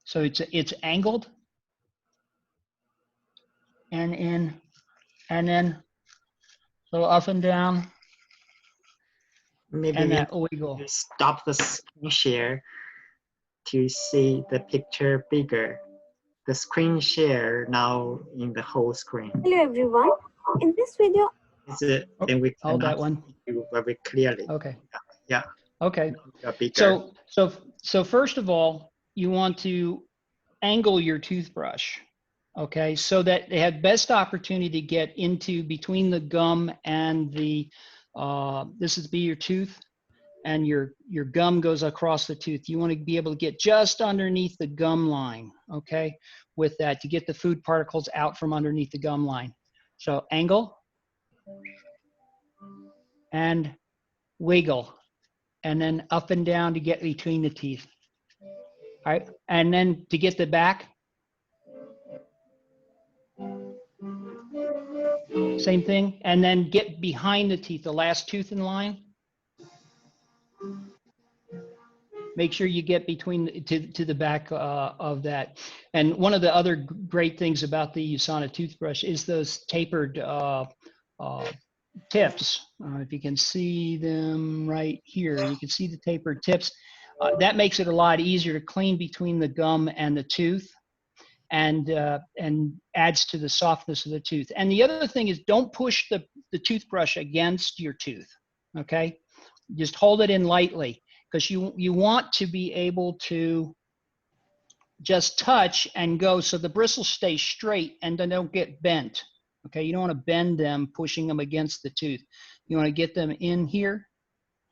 So it's angled and in, and then so up and down. Maybe and we that wiggle. Stop the screen share to see the picture bigger. The screen share now in the whole screen. Hello everyone. In this video, Then we hold that one. See you very clearly. Okay. Yeah. Okay. Bigger. So first of all, you want to angle your toothbrush, okay, so that they have best opportunity to get into between the gum and the this is be your tooth, and your gum goes across the tooth. You want to be able to get just underneath the gum line, okay, with that to get the food particles out from underneath the gum line. So angle and wiggle, and then up and down to get between the teeth. All right, and then to get the back, same thing, and then get behind the teeth, the last tooth in line. Make sure you get between to the back of that. And one of the other great things about the USANA toothbrush is those tapered tips. If you can see them right here, you can see the tapered tips. That makes it a lot easier to clean between the gum and the tooth, and adds to the softness of the tooth. And the other thing is, don't push the toothbrush against your tooth, okay? Just hold it in lightly, because you want to be able to just touch and go so the bristles stay straight and they don't get bent, okay? You don't want to bend them, pushing them against the tooth. You want to get them in here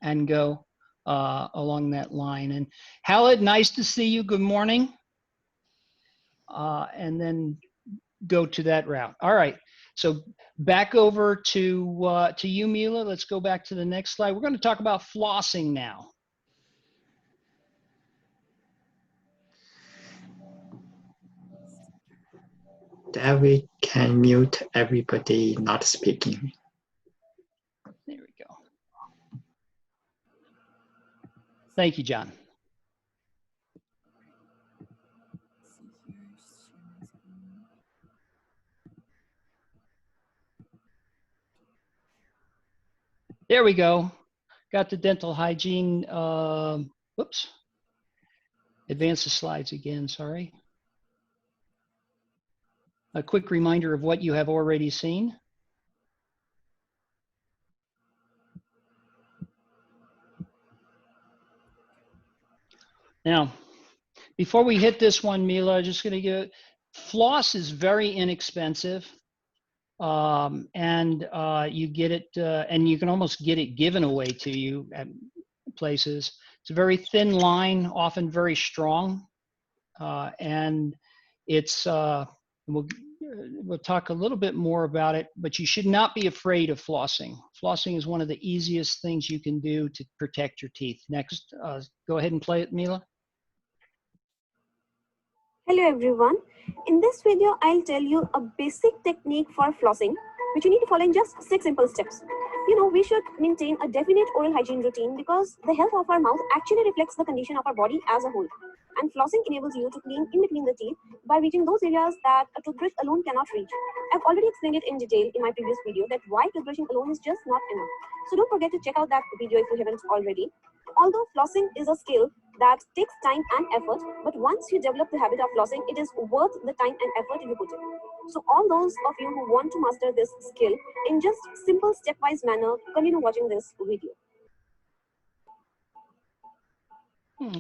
and go along that line. And Halid, nice to see you. Good morning. And then go to that route. All right. So back over to you, Mila. Let's go back to the next slide. We're going to talk about flossing now. David can mute everybody not speaking. There we go. Thank you, John. There we go. Got the dental hygiene. Whoops. Advance the slides again, sorry. A quick reminder of what you have already seen. Now, before we hit this one, Mila, just going to give, floss is very inexpensive. You get it, and you can almost get it given away to you at places. It's a very thin line, often very strong, and it's we'll talk a little bit more about it, but you should not be afraid of flossing. Flossing is one of the easiest things you can do to protect your teeth. Next, go ahead and play it, Mila. hello everyone. In this video, I'll tell you a basic technique for flossing, which you need to follow in just 6 simple steps. we should maintain a definite oral hygiene routine because the health of our mouth actually reflects the condition of our body as a whole. And flossing enables you to clean in between the teeth by reaching those areas that a toothbrush alone cannot reach. I've already explained it in detail in my previous video that why toothbrushing alone is just not enough. So don't forget to check out that video if you haven't already. Although flossing is a skill that takes time and effort, but once you develop the habit of flossing, it is worth the time and effort you put in. So all those of you who want to master this skill in just simple stepwise manner, continue watching this video.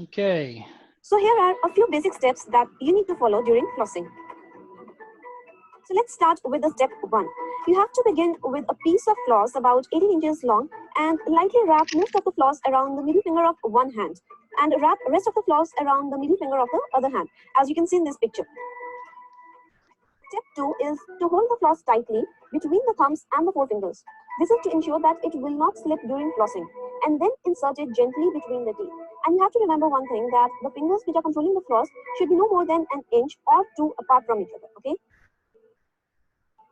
Okay. So here are a few basic steps that you need to follow during flossing. So let's start with the step 1. You have to begin with a piece of floss about 18 inches long and lightly wrap most of the floss around the middle finger of one hand and wrap the rest of the floss around the middle finger of the other hand, as you can see in this picture. Step 2 is to hold the floss tightly between the thumbs and the forefingers. This is to ensure that it will not slip during flossing, and then insert it gently between the teeth. And you have to remember one thing, that the fingers which are controlling the floss should be no more than an inch or 2 apart from each other, okay?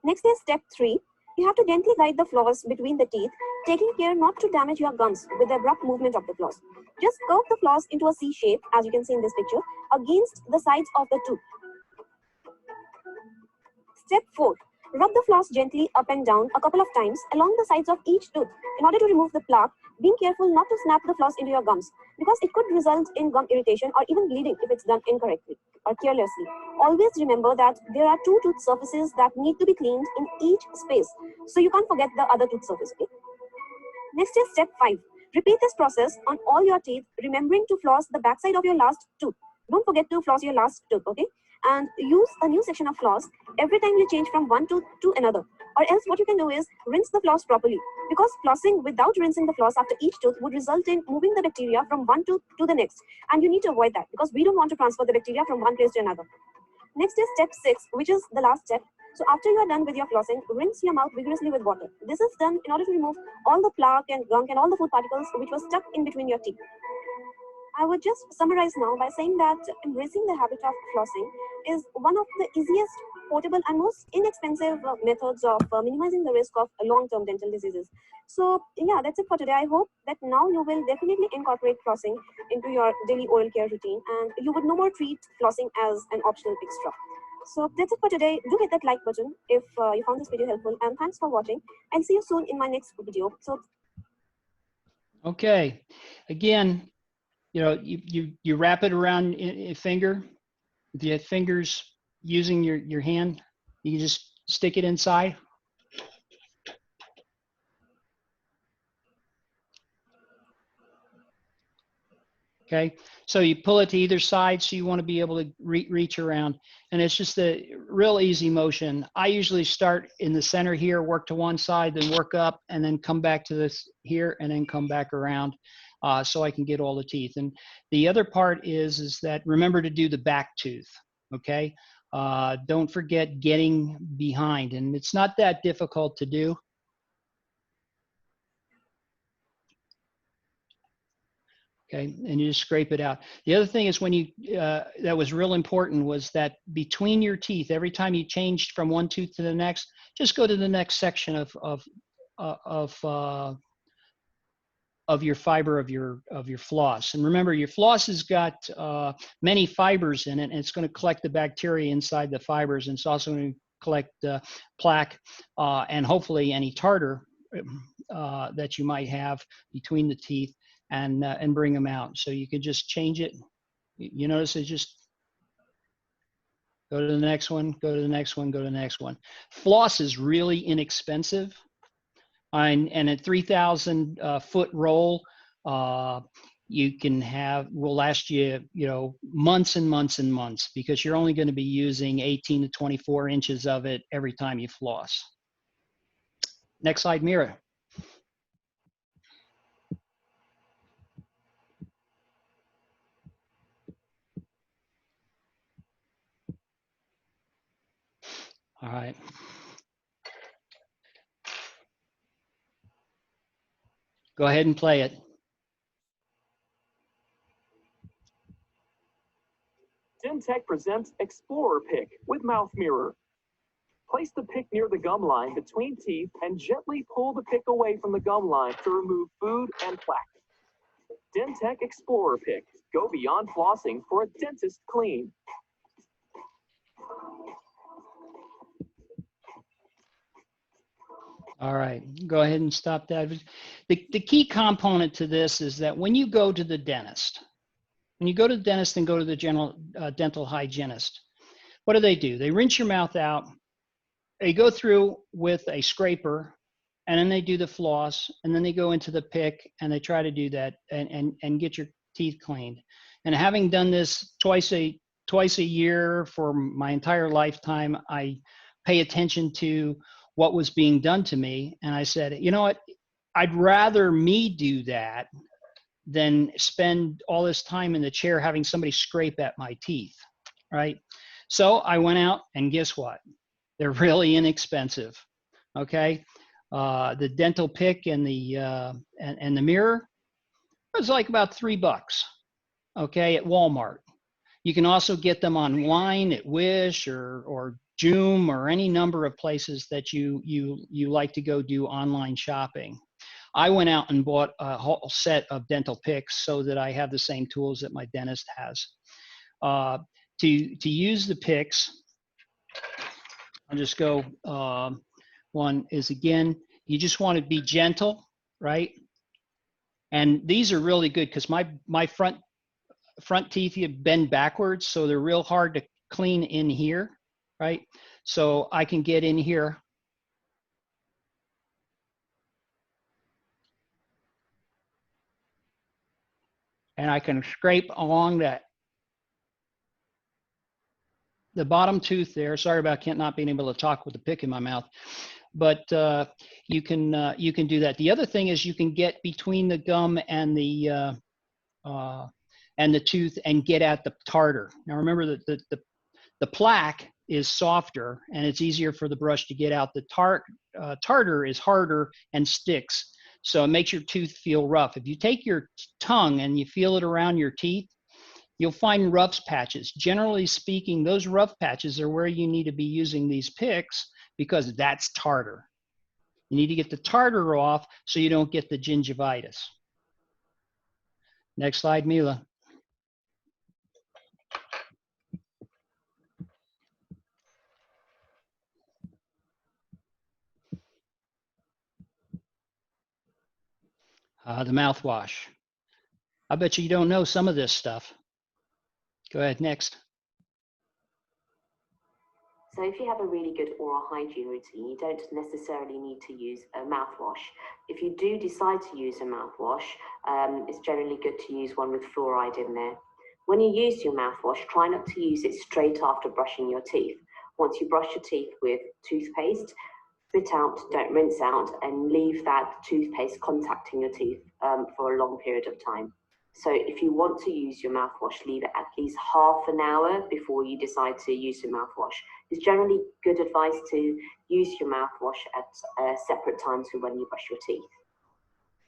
Next is step 3. You have to gently guide the floss between the teeth, taking care not to damage your gums with the abrupt movement of the floss. Just curve the floss into a C shape, as you can see in this picture, against the sides of the tooth. Step 4. Rub the floss gently up and down a couple of times along the sides of each tooth in order to remove the plaque, being careful not to snap the floss into your gums because it could result in gum irritation or even bleeding if it's done incorrectly or carelessly. Always remember that there are 2 tooth surfaces that need to be cleaned in each space, so you can't forget the other tooth surface. Okay? Next is step 5. Repeat this process on all your teeth, remembering to floss the backside of your last tooth. Don't forget to floss your last tooth, okay? And use a new section of floss every time you change from one tooth to another. Or else what you can do is rinse the floss properly, because flossing without rinsing the floss after each tooth would result in moving the bacteria from one tooth to the next. And you need to avoid that because we don't want to transfer the bacteria from one place to another. Next is step 6, which is the last step. So after you are done with your flossing, rinse your mouth vigorously with water. This is done in order to remove all the plaque and gunk and all the food particles which were stuck in between your teeth. I would just summarize now by saying that embracing the habit of flossing is one of the easiest, portable and most inexpensive methods of minimizing the risk of long-term dental diseases. So yeah, that's it for today. I hope that now you will definitely incorporate flossing into your daily oral care routine and you would no more treat flossing as an optional extra. So that's it for today. Do hit that like button if you found this video helpful, and thanks for watching. I'll see you soon in my next video. So Okay. Again, you wrap it around a finger. If you have fingers using your hand, you can just stick it inside. Okay, so you pull it to either side, so you want to be able to reach around, and it's just a real easy motion. I usually start in the center here, work to one side, then work up, and then come back to this here, and then come back around, so I can get all the teeth. And the other part is that remember to do the back tooth. Okay, don't forget getting behind, and it's not that difficult to do. Okay, and you just scrape it out. The other thing is when you, that was real important, was that between your teeth, every time you changed from one tooth to the next, just go to the next section of your fiber of your floss. And remember, your floss has got many fibers in it, and it's going to collect the bacteria inside the fibers, and it's also going to collect plaque and hopefully any tartar that you might have between the teeth, and bring them out. So you could just change it. You notice it just go to the next one, go to the next one, go to the next one. Floss is really inexpensive, and a 3,000 foot roll you can have will last you months and months and months, because you're only going to be using 18 to 24 inches of it every time you floss. Next slide, Mira. All right. Go ahead and play it. Dentech presents Explorer Pick with Mouth Mirror. Place the pick near the gum line between teeth and gently pull the pick away from the gum line to remove food and plaque. Dentech Explorer Pick. Go beyond flossing for a dentist clean. All right, go ahead and stop that. The key component to this is that when you go to the dentist, and go to the general dental hygienist, what do? They rinse your mouth out. They go through with a scraper, and then they do the floss, and then they go into the pick, and they try to do that and get your teeth cleaned. And having done this twice a year for my entire lifetime, I pay attention to what was being done to me. And I said, you know what? I'd rather me do that than spend all this time in the chair having somebody scrape at my teeth, right? So I went out, and guess what? They're really inexpensive, okay? The dental pick and the mirror was like about $3, okay, at Walmart. You can also get them online at Wish or Joom or any number of places that you like to go do online shopping. I went out and bought a whole set of dental picks so that I have the same tools that my dentist has. To use the picks, I'll just go, one is, again, you just want to be gentle, right? And these are really good because my front teeth, you bend backwards, so they're real hard to clean in here, right? So I can get in here. And I can scrape along the bottom tooth there. Sorry about Kent not being able to talk with the pick in my mouth, but you can do that. The other thing is you can get between the gum and the tooth and get at the tartar. Now remember that the plaque is softer and it's easier for the brush to get out. The tartar is harder and sticks, so it makes your tooth feel rough. If you take your tongue and you feel it around your teeth, you'll find rough patches. Generally speaking, those rough patches are where you need to be using these picks because that's tartar. You need to get the tartar off so you don't get the gingivitis. Next slide, Mila. The mouthwash. I bet you don't know some of this stuff. Go ahead, next. So if you have a really good oral hygiene routine, you don't necessarily need to use a mouthwash. If you do decide to use a mouthwash, it's generally good to use one with fluoride in there. When you use your mouthwash, try not to use it straight after brushing your teeth. Once you brush your teeth with toothpaste, spit out, don't rinse out, and leave that toothpaste contacting your teeth for a long period of time. So if you want to use your mouthwash, leave it at least half an hour before you decide to use your mouthwash. It's generally good advice to use your mouthwash at separate times from when you brush your teeth.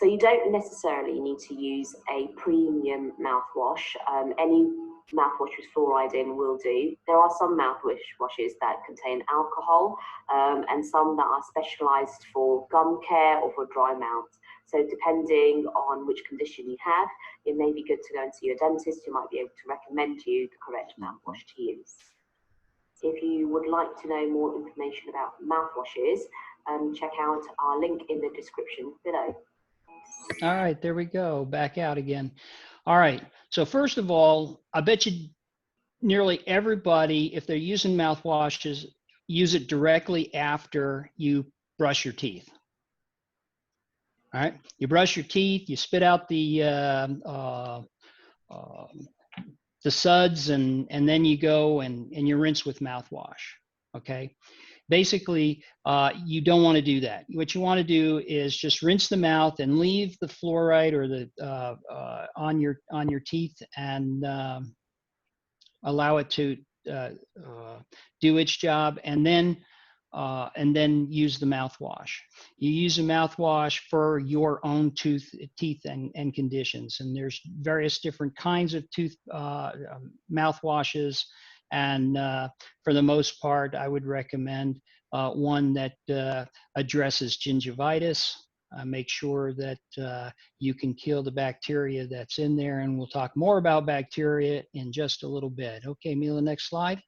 So you don't necessarily need to use a premium mouthwash. Any mouthwash with fluoride in will do. There are some mouthwashes that contain alcohol and some that are specialized for gum care or for dry mouths. So depending on which condition you have, it may be good to go and see your dentist who might be able to recommend you the correct mouthwash to use. If you would like to know more information about mouthwashes, check out our link in the description below. All right, there we go. Back out again. All right, so first of all, I bet you nearly everybody, if they're using mouthwashes, use it directly after you brush your teeth. All right, you brush your teeth, you spit out the suds, and then you go and you rinse with mouthwash. Okay, basically, you don't want to do that. What you want to do is just rinse the mouth and leave the fluoride or the on your teeth and allow it to do its job, and then use the mouthwash. You use a mouthwash for your own teeth and conditions, and there's various different kinds of mouthwashes, and for the most part, I would recommend one that addresses gingivitis. Make sure that you can kill the bacteria that's in there, and we'll talk more about bacteria in just a little bit. Okay, Mila, next slide.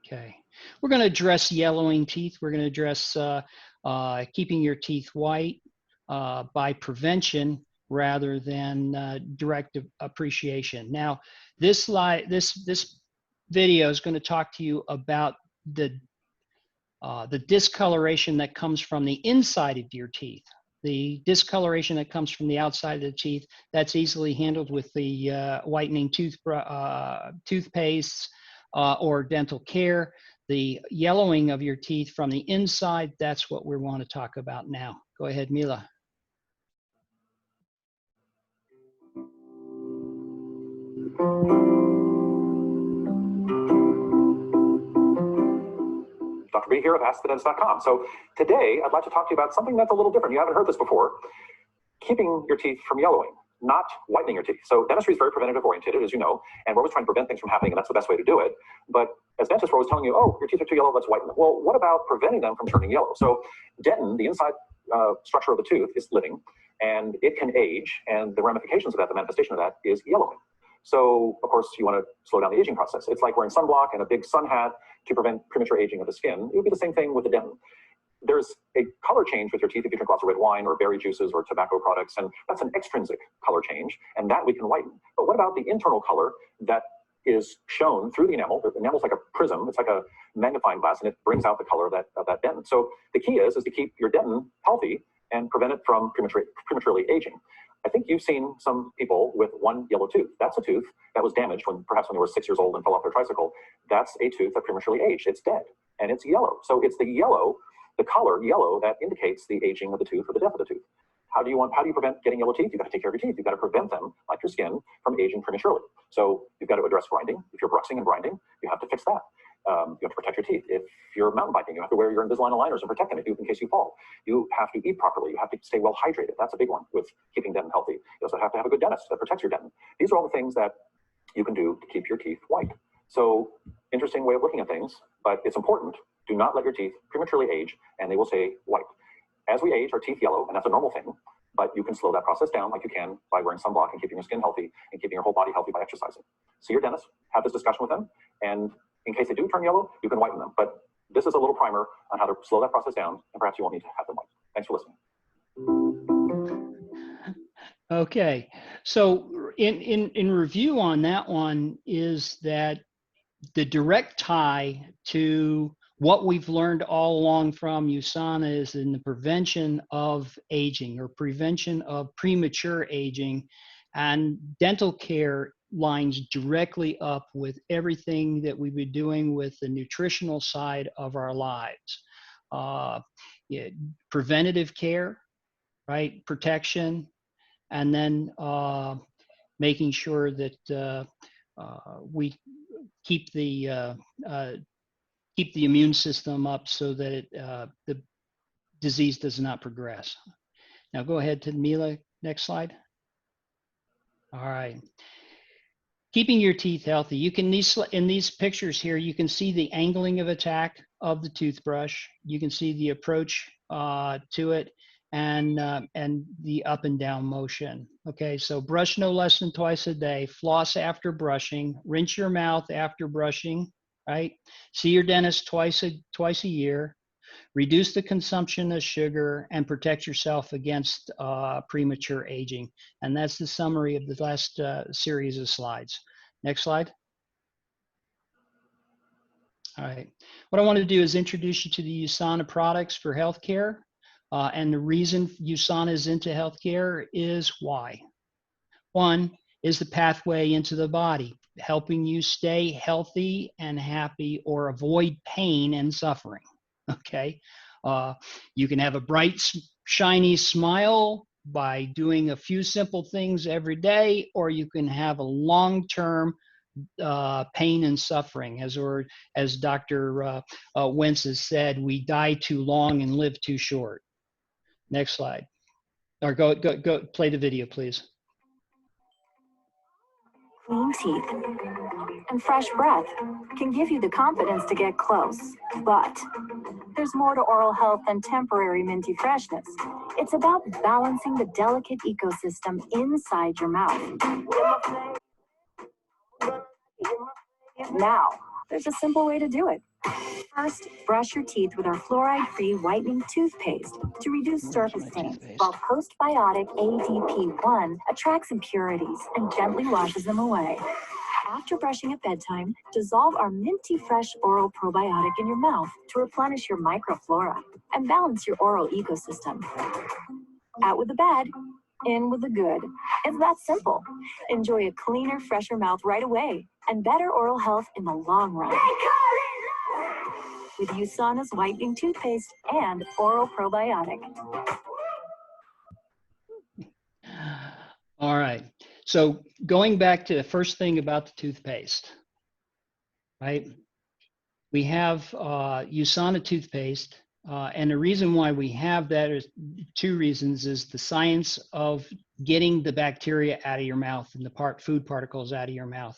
Okay, we're going to address yellowing teeth. We're going to address keeping your teeth white by prevention rather than direct appreciation. Now, this video is going to talk to you about the discoloration that comes from the inside of your teeth. The discoloration that comes from the outside of the teeth, that's easily handled with the whitening toothpaste or dental care. The yellowing of your teeth from the inside, that's what we want to talk about now. Go ahead, Mila. Dr. B here of AskTheDentist.com. So today I'd like to talk to you about something that's a little different. You haven't heard this before. Keeping your teeth from yellowing, not whitening your teeth. So dentistry is very preventative oriented, as you know, and we're always trying to prevent things from happening, and that's the best way to do it. But as dentists, we're always telling you, oh, your teeth are too yellow, let's whiten them. Well, what about preventing them from turning yellow? So dentin, the inside structure of the tooth, is living, and it can age, and the ramifications of that, the manifestation of that, is yellowing. So, of course, you want to slow down the aging process. It's like wearing sunblock and a big sun hat to prevent premature aging of the skin. It would be the same thing with the dentin. There's a color change with your teeth if you drink lots of red wine or berry juices or tobacco products, and that's an extrinsic color change, and that we can whiten. But what about the internal color that is shown through the enamel? The enamel is like a prism. It's like a magnifying glass, and it brings out the color of that dentin. So the key is to keep your dentin healthy and prevent it from prematurely aging. I think you've seen some people with one yellow tooth. That's a tooth that was damaged perhaps when they were 6 years old and fell off their tricycle. That's a tooth that prematurely aged. It's dead, and it's yellow. So it's the color yellow that indicates the aging of the tooth or the death of the tooth. How do you prevent getting yellow teeth? You've got to take care of your teeth. You've got to prevent them, like your skin, from aging prematurely. So you've got to address grinding. If you're bruxing and grinding, you have to fix that. You have to protect your teeth. If you're mountain biking, you have to wear your Invisalign aligners and protect them in case you fall. You have to eat properly. You have to stay well hydrated. That's a big one with keeping dentin healthy. You also have to have a good dentist that protects your dentin. These are all the things that you can do to keep your teeth white. So interesting way of looking at things, but it's important. Do not let your teeth prematurely age, and they will stay white. As we age, our teeth yellow, and that's a normal thing, but you can slow that process down like you can by wearing sunblock and keeping your skin healthy and keeping your whole body healthy by exercising. See your dentist, have this discussion with them, and in case they do turn yellow, you can whiten them. But this is a little primer on how to slow that process down, and perhaps you won't need to have them white. Thanks for listening. Okay, so in review on that one is that the direct tie to what we've learned all along from USANA is in the prevention of aging or prevention of premature aging, and dental care lines directly up with everything that we've been doing with the nutritional side of our lives. Preventative care, right? Protection, and then making sure that we keep the immune system up so that the disease does not progress. Now go ahead to Mila, next slide. All right. Keeping your teeth healthy. You can, in these pictures here, you can see the angling of attack of the toothbrush. You can see the approach to it and the up and down motion. Okay, so brush no less than twice a day, floss after brushing, rinse your mouth after brushing, right? See your dentist twice a year, reduce the consumption of sugar, and protect yourself against premature aging. And that's the summary of the last series of slides. Next slide. All right, what I want to do is introduce you to the USANA products for healthcare. And the reason USANA is into healthcare is why. One is the pathway into the body, helping you stay healthy and happy or avoid pain and suffering. Okay, you can have a bright, shiny smile by doing a few simple things every day, or you can have a long-term pain and suffering. As Dr. Wentz has said, we die too long and live too short. Next slide. Or go play the video, please. Clean teeth and fresh breath can give you the confidence to get close. But there's more to oral health than temporary minty freshness. It's about balancing the delicate ecosystem inside your mouth. Now, there's a simple way to do it. First, brush your teeth with our fluoride-free whitening toothpaste to reduce surface stains, while postbiotic ADP1 attracts impurities and gently washes them away. After brushing at bedtime, dissolve our minty fresh oral probiotic in your mouth to replenish your microflora and balance your oral ecosystem. Out with the bad, in with the good. It's that simple. Enjoy a cleaner, fresher mouth right away and better oral health in the long run. With USANA's whitening toothpaste and oral probiotic. All right. So going back to the first thing about the toothpaste, right? We have USANA toothpaste. And the reason why we have that is two reasons: is the science of getting the bacteria out of your mouth and the food particles out of your mouth.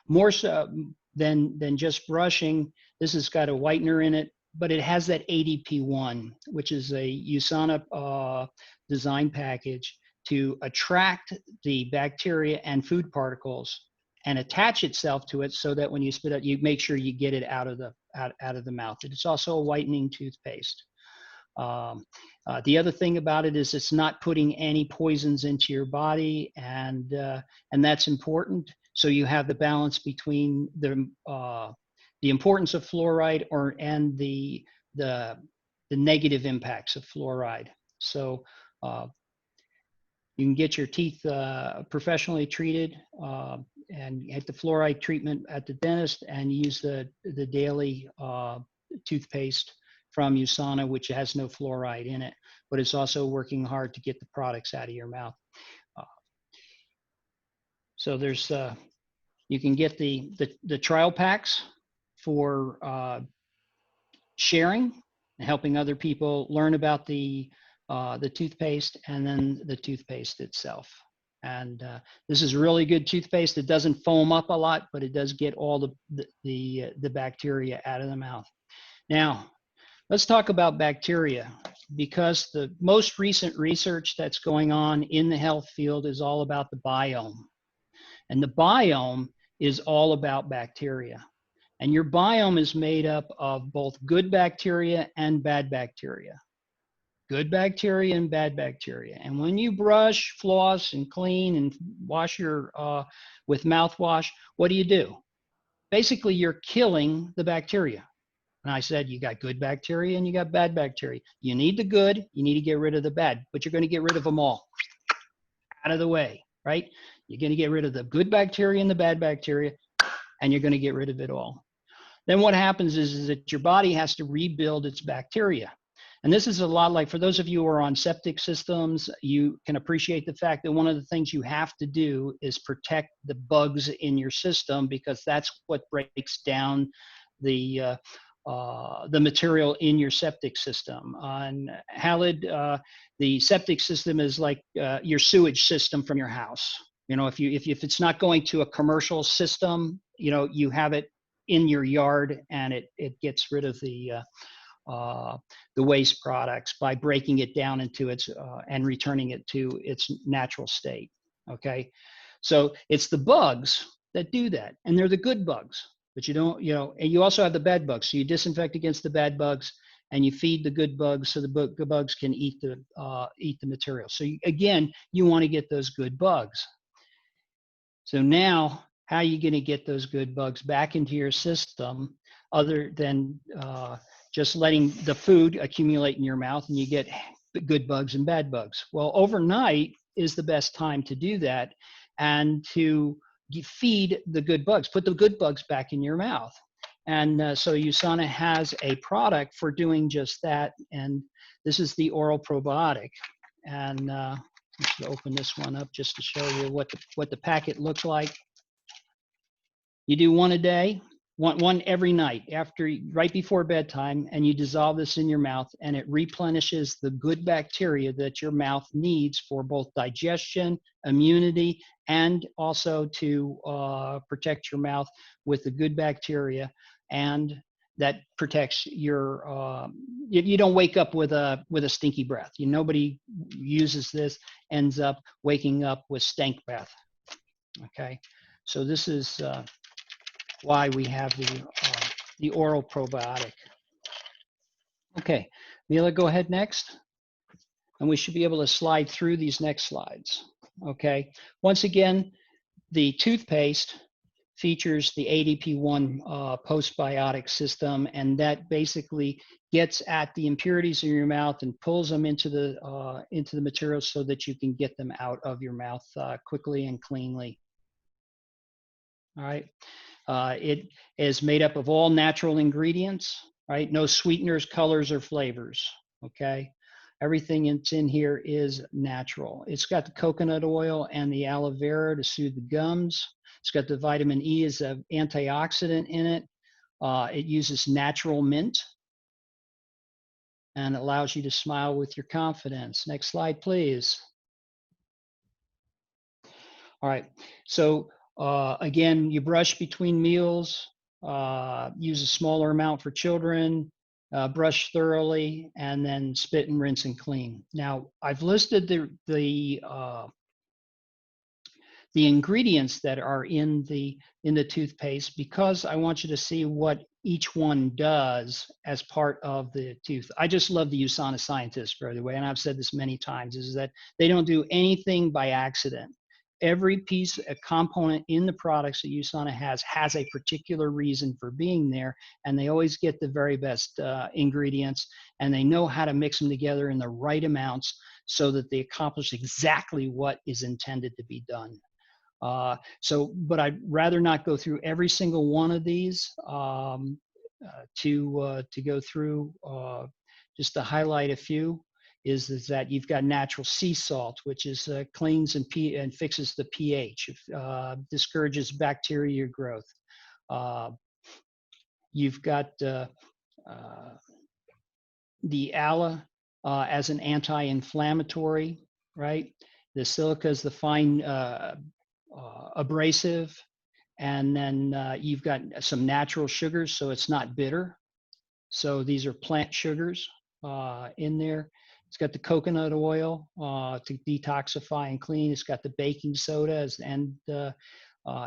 More so than just brushing. This has got a whitener in it, but it has that ADP1, which is a USANA design package to attract the bacteria and food particles and attach itself to it, so that when you spit out, you make sure you get it out of the mouth. It's also a whitening toothpaste. The other thing about it is it's not putting any poisons into your body, and that's important. So you have the balance between the importance of fluoride and the negative impacts of fluoride. So you can get your teeth professionally treated and get the fluoride treatment at the dentist, and use the daily toothpaste from USANA, which has no fluoride in it, but it's also working hard to get the products out of your mouth. So there's you can get the trial packs for sharing and helping other people learn about the toothpaste, and then the toothpaste itself. And this is really good toothpaste. It doesn't foam up a lot, but it does get all the bacteria out of the mouth. Now, let's talk about bacteria, because the most recent research that's going on in the health field is all about the biome. And the biome is all about bacteria. And your biome is made up of both good bacteria and bad bacteria. Good bacteria and bad bacteria. And when you brush, floss, and clean and wash your with mouthwash, what do? Basically, you're killing the bacteria. And I said, you got good bacteria and you got bad bacteria. You need the good, you need to get rid of the bad, but you're going to get rid of them all out of the way, right? You're going to get rid of the good bacteria and the bad bacteria, and you're going to get rid of it all. Then what happens is that your body has to rebuild its bacteria. And this is a lot like, for those of you who are on septic systems, you can appreciate the fact that one of the things you have to do is protect the bugs in your system, because that's what breaks down the material in your septic system. On Halid, the septic system is like your sewage system from your house. You know, if it's not going to a commercial system, you know, you have it in your yard, and it gets rid of the waste products by breaking it down into its and returning it to its natural state. Okay, so it's the bugs that do that, and they're the good bugs. But you don't, you know, and you also have the bad bugs. So you disinfect against the bad bugs, and you feed the good bugs, so the good bugs can eat the material. So again, you want to get those good bugs. So now, how are you going to get those good bugs back into your system, other than just letting the food accumulate in your mouth, and you get good bugs and bad bugs? Well, overnight is the best time to do that, and to feed the good bugs, put the good bugs back in your mouth. And so USANA has a product for doing just that, and this is the oral probiotic. And let's open this one up just to show you what the packet looks like. You do one a day, one every night right before bedtime, and you dissolve this in your mouth, and it replenishes the good bacteria that your mouth needs for both digestion, immunity, and also to protect your mouth with the good bacteria, and that protects your you don't wake up with a stinky breath. Nobody uses this ends up waking up with stank breath. Okay, so this is why we have the oral probiotic. Okay, Mila, go ahead next. And we should be able to slide through these next slides. Okay, once again, the toothpaste features the ADP1 postbiotic system, and that basically gets at the impurities in your mouth and pulls them into the materials so that you can get them out of your mouth quickly and cleanly. All right. It is made up of all natural ingredients, right? No sweeteners, colors, or flavors, okay? Everything that's in here is natural. It's got the coconut oil and the aloe vera to soothe the gums. It's got the vitamin E as an antioxidant in it. It uses natural mint and allows you to smile with your confidence. Next slide, please. All right, so again, you brush between meals, use a smaller amount for children, brush thoroughly, and then spit and rinse and clean. Now, I've listed the ingredients that are in the toothpaste because I want you to see what each one does as part of the tooth. I just love the USANA scientists, by the way, and I've said this many times, is that they don't do anything by accident. Every piece, a component in the products that USANA has a particular reason for being there, and they always get the very best ingredients, and they know how to mix them together in the right amounts so that they accomplish exactly what is intended to be done. But I'd rather not go through every single one of these to go through. Just to highlight a few is that you've got natural sea salt, which is cleans and fixes the pH, discourages bacteria growth. You've got the aloe as an anti-inflammatory, right? The silica is the fine abrasive, and then you've got some natural sugars, so it's not bitter. So these are plant sugars in there. It's got the coconut oil to detoxify and clean. It's got the baking soda and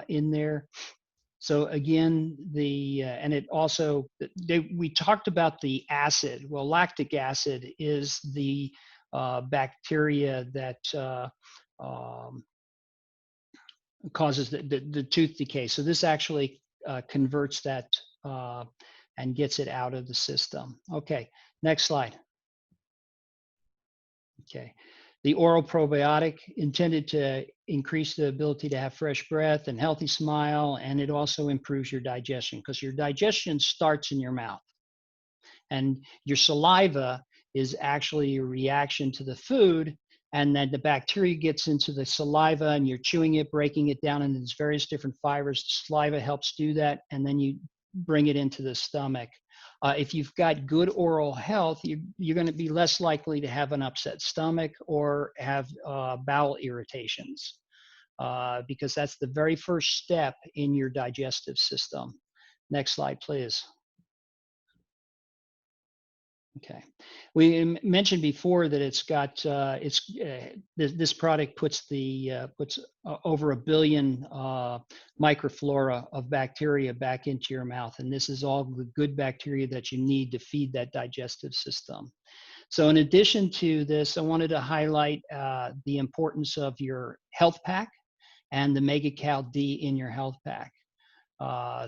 in there. So again, and it also, we talked about the acid. Well, lactic acid is the bacteria that causes the tooth decay. So this actually converts that and gets it out of the system. Okay, next slide. Okay, the oral probiotic intended to increase the ability to have fresh breath and healthy smile, and it also improves your digestion because your digestion starts in your mouth. And your saliva is actually a reaction to the food, and then the bacteria gets into the saliva and you're chewing it, breaking it down into these various different fibers. The saliva helps do that, and then you bring it into the stomach. If you've got good oral health, you're going to be less likely to have an upset stomach or have bowel irritations because that's the very first step in your digestive system. Next slide, please. Okay, we mentioned before that it's got this product puts over 1 billion microflora of bacteria back into your mouth, and this is all the good bacteria that you need to feed that digestive system. So in addition to this, I wanted to highlight the importance of your health pack and the Mega Cal D in your health pack.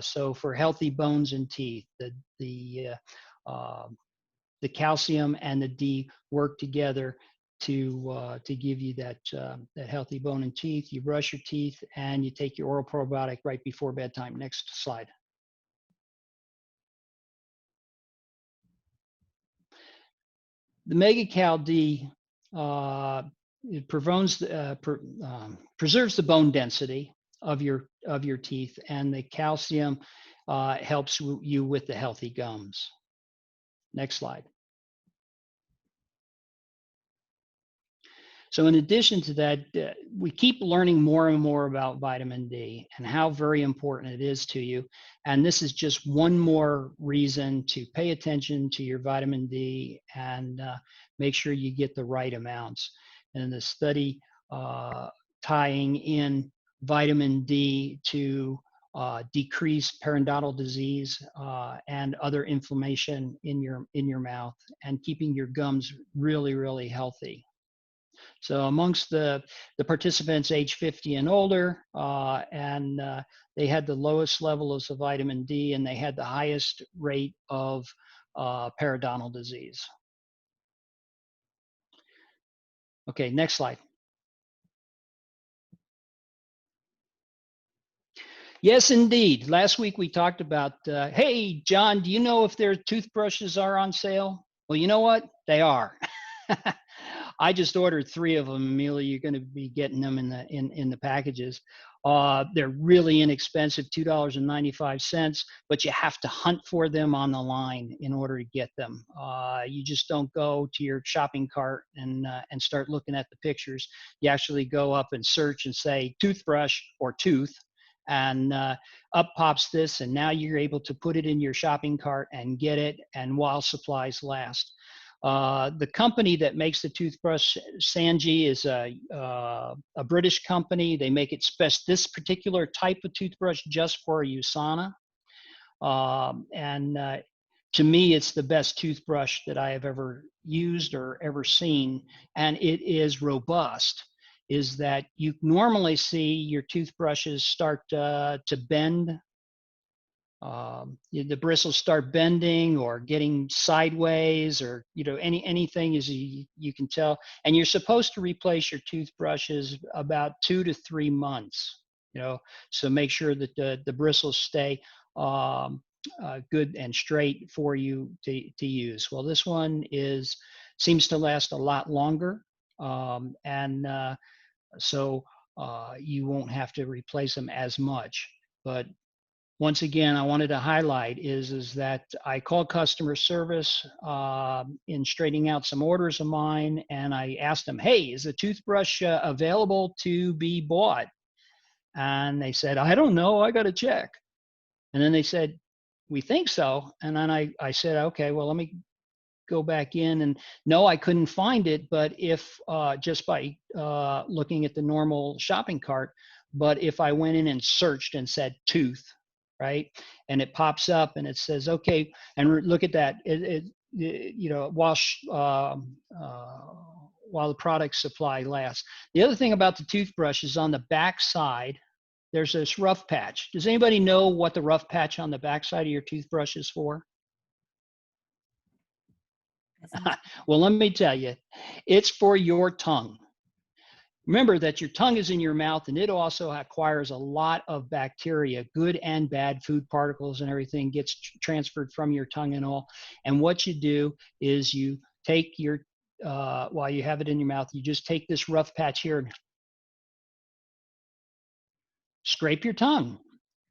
So for healthy bones and teeth, the calcium and the D work together to give you that healthy bone and teeth. You brush your teeth and you take your oral probiotic right before bedtime. Next slide. The Mega Cal D it preserves the bone density of your teeth, and the calcium helps you with the healthy gums. Next slide. So in addition to that, we keep learning more and more about vitamin D and how very important it is to you. And this is just one more reason to pay attention to your vitamin D and make sure you get the right amounts. And the study tying in vitamin D to decrease periodontal disease and other inflammation in your mouth and keeping your gums really, really healthy. So amongst the participants age 50 and older, they had the lowest levels of vitamin D and they had the highest rate of periodontal disease. Okay, next slide. Yes, indeed. Last week we talked about, hey, John, do you know if their toothbrushes are on sale? Well, you know what? They are. I just ordered 3 of them, Amelia. You're going to be getting them in the packages. They're really inexpensive, $2.95, but you have to hunt for them on the line in order to get them. You just don't go to your shopping cart and start looking at the pictures. You actually go up and search and say toothbrush or tooth, and up pops this, and now you're able to put it in your shopping cart and get it, and while supplies last. The company that makes the toothbrush, Sanji, is a British company. They make it this particular type of toothbrush just for USANA. To me, it's the best toothbrush that I have ever used or ever seen, and it is robust. Is that you normally see your toothbrushes start to bend. The bristles start bending or getting sideways, or anything as you can tell. And you're supposed to replace your toothbrushes about 2 to 3 months. So make sure that the bristles stay good and straight for you to use. Well, this one seems to last a lot longer, so you won't have to replace them as much. But once again, I wanted to highlight is that I called customer service in straightening out some orders of mine, and I asked them, hey, is the toothbrush available to be bought? And they said, I don't know, I got to check. And then they said, we think so. And then I said, okay, well, let me go back in, and no, I couldn't find it, but if just by looking at the normal shopping cart, but if I went in and searched and said tooth, right, and it pops up and it says, okay, and look at that, while the product supply lasts. The other thing about the toothbrush is on the back side, there's this rough patch. Does anybody know what the rough patch on the back side of your toothbrush is for? Well, let me tell you, it's for your tongue. Remember that your tongue is in your mouth, and it also acquires a lot of bacteria, good and bad food particles and everything gets transferred from your tongue and all. And what you do is you take your, while you have it in your mouth, you just take this rough patch here and scrape your tongue.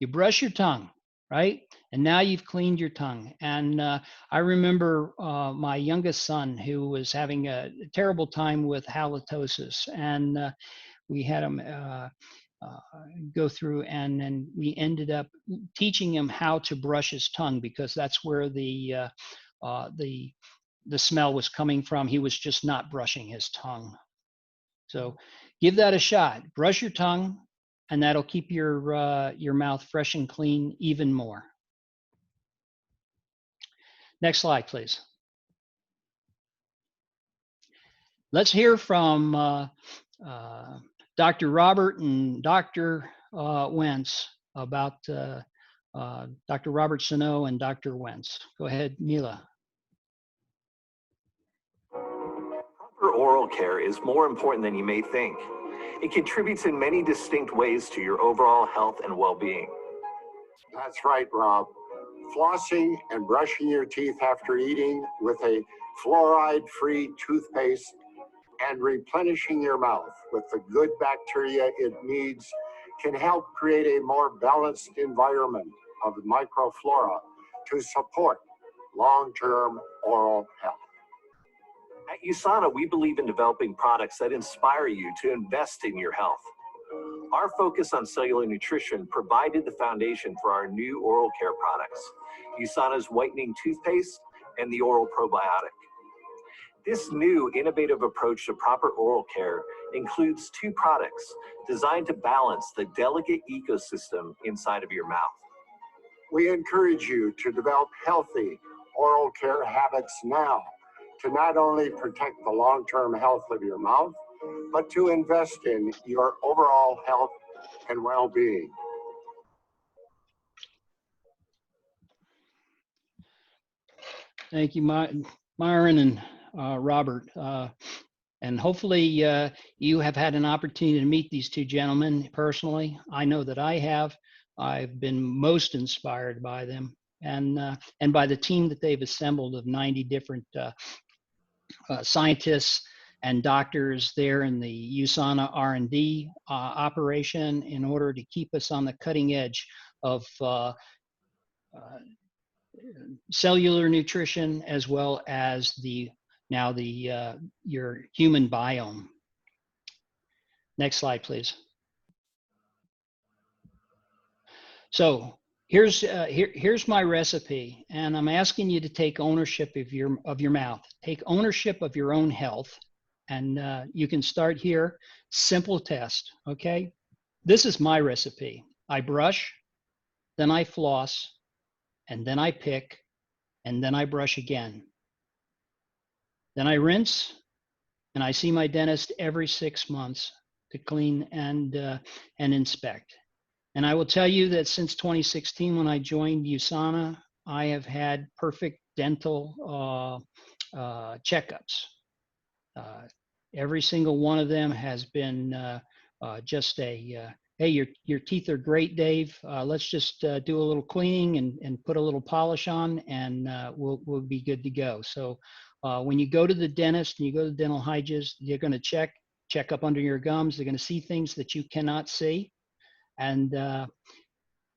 You brush your tongue, right? And now you've cleaned your tongue. And I remember my youngest son who was having a terrible time with halitosis, and we had him go through, and then we ended up teaching him how to brush his tongue, because that's where the smell was coming from. He was just not brushing his tongue. So give that a shot. Brush your tongue, and that'll keep your mouth fresh and clean even more. Next slide, please. Let's hear from Dr. Robert and Dr. Wentz about Dr. Robert Sano and Dr. Wentz. Go ahead, Mila. Proper oral care is more important than you may think. It contributes in many distinct ways to your overall health and well-being. That's right, Rob. Flossing and brushing your teeth after eating with a fluoride-free toothpaste and replenishing your mouth with the good bacteria it needs can help create a more balanced environment of the microflora to support long-term oral health. At USANA, we believe in developing products that inspire you to invest in your health. Our focus on cellular nutrition provided the foundation for our new oral care products, USANA's whitening toothpaste and the oral probiotic. This new innovative approach to proper oral care includes 2 products designed to balance the delicate ecosystem inside of your mouth. We encourage you to develop healthy oral care habits now to not only protect the long-term health of your mouth, but to invest in your overall health and well-being. Thank you, Myron and Robert. And hopefully you have had an opportunity to meet these 2 gentlemen personally. I know that I have. I've been most inspired by them and by the team that they've assembled of 90 different scientists and doctors there in the USANA R&D operation in order to keep us on the cutting edge of cellular nutrition as well as your human biome. Next slide, please. So here's my recipe, and I'm asking you to take ownership of your mouth. Take ownership of your own health, and you can start here. Simple test, okay? This is my recipe. I brush, then I floss, and then I pick, and then I brush again. Then I rinse, and I see my dentist every 6 months to clean and inspect. And I will tell you that since 2016, when I joined USANA, I have had perfect dental checkups. Every single one of them has been just a, hey, your teeth are great, Dave. Let's just do a little cleaning and put a little polish on, and we'll be good to go. So when you go to the dentist and you go to the dental hygienist, you're going to check up under your gums. They're going to see things that you cannot see. And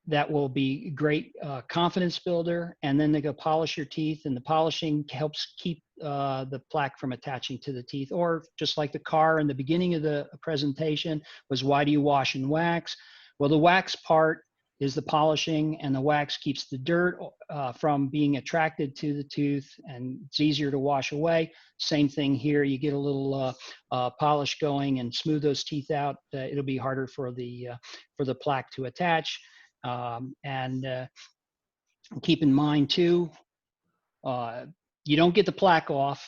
that will be great confidence builder. And then they go polish your teeth, and the polishing helps keep the plaque from attaching to the teeth. Or just like the car in the beginning of the presentation was, why do you wash and wax? Well, the wax part is the polishing, and the wax keeps the dirt from being attracted to the tooth, and it's easier to wash away. Same thing here. You get a little polish going and smooth those teeth out. It'll be harder for the plaque to attach. And keep in mind too, you don't get the plaque off.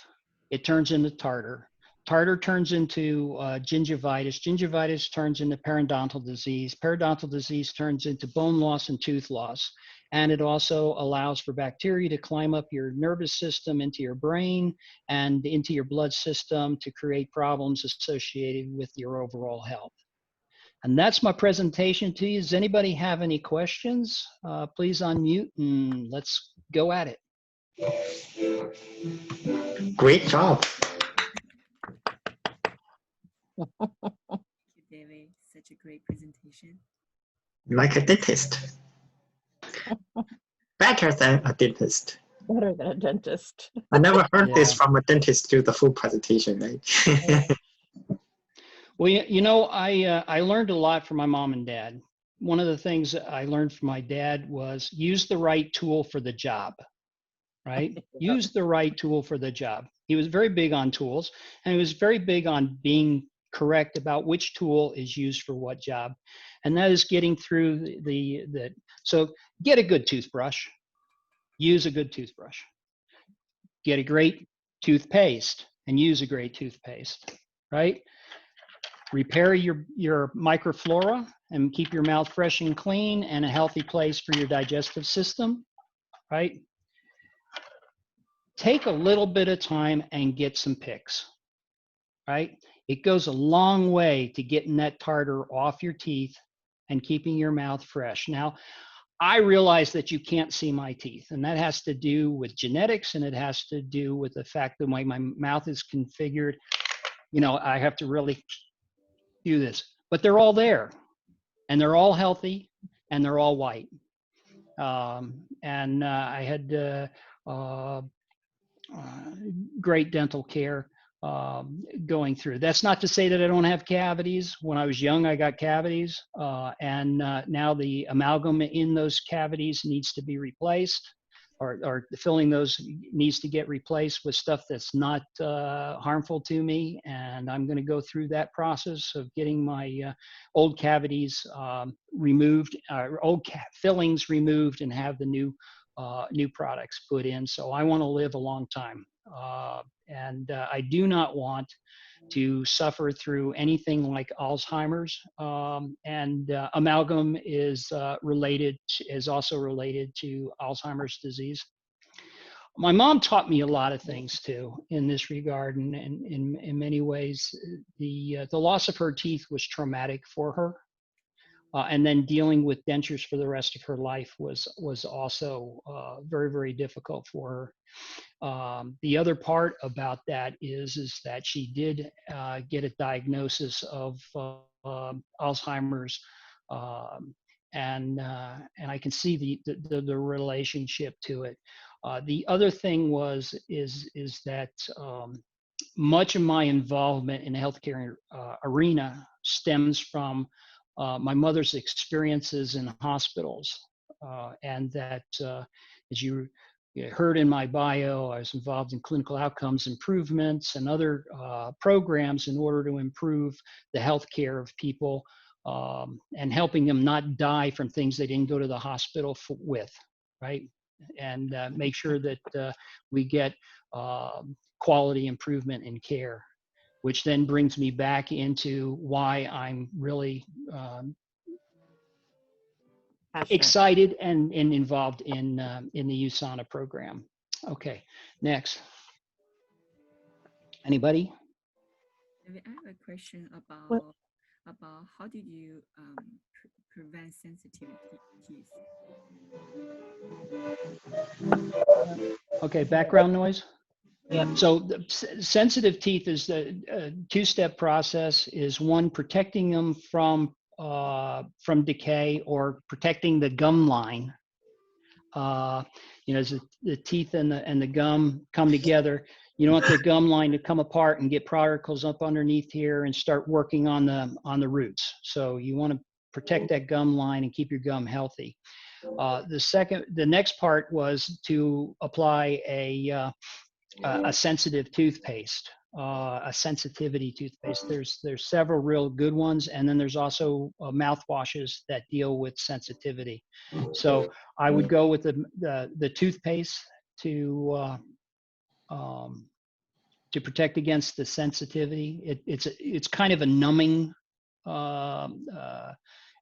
It turns into tartar. Tartar turns into gingivitis. Gingivitis turns into periodontal disease. Periodontal disease turns into bone loss and tooth loss. And it also allows for bacteria to climb up your nervous system into your brain and into your blood system to create problems associated with your overall health. And that's my presentation to you. Does anybody have any questions? Please unmute and let's go at it. Great job. Thank you, David. Such a great presentation. Like a dentist. Better than a dentist. Better than a dentist. I never heard this from a dentist do the full presentation, right? Well, you know, I learned a lot from my mom and dad. One of the things that I learned from my dad was use the right tool for the job, right? Use the right tool for the job. He was very big on tools, and he was very big on being correct about which tool is used for what job. And that is getting through so get a good toothbrush, use a good toothbrush. Get a great toothpaste and use a great toothpaste, right? Repair your microflora and keep your mouth fresh and clean and a healthy place for your digestive system, right? Take a little bit of time and get some picks, right? It goes a long way to getting that tartar off your teeth and keeping your mouth fresh. Now, I realize that you can't see my teeth, and that has to do with genetics, and it has to do with the fact that my mouth is configured. You know, I have to really do this, but they're all there, and they're all healthy, and they're all white. And I had great dental care going through. That's not to say that I don't have cavities. When I was young, I got cavities, and now the amalgam in those cavities needs to be replaced, or filling those needs to get replaced with stuff that's not harmful to me. And I'm going to go through that process of getting my old cavities removed, fillings removed, and have the new products put in. So I want to live a long time. And I do not want to suffer through anything like Alzheimer's. And amalgam is also related to Alzheimer's disease. My mom taught me a lot of things too in this regard, and in many ways, the loss of her teeth was traumatic for her. And then dealing with dentures for the rest of her life was also very, very difficult for her. The other part about that is that she did get a diagnosis of Alzheimer's, and I can see the relationship to it. The other thing is that much of my involvement in the healthcare arena stems from my mother's experiences in hospitals, and that, as you heard in my bio, I was involved in clinical outcomes improvements and other programs in order to improve the healthcare of people, and helping them not die from things they didn't go to the hospital with, right? And make sure that we get quality improvement in care, which then brings me back into why I'm really excited and involved in the USANA program. Okay, next. Anybody? I have a question about how did you prevent sensitive teeth? Okay, background noise. Yeah. So the sensitive teeth is the two-step process. Is one, protecting them from decay, or protecting the gum line. As the teeth and the gum come together, you don't want the gum line to come apart and get particles up underneath here and start working on the roots. So you want to protect that gum line and keep your gum healthy. The next part was to apply a sensitive toothpaste, a sensitivity toothpaste. There's several real good ones, and then there's also mouthwashes that deal with sensitivity. So I would go with the toothpaste to protect against the sensitivity. It's kind of a numbing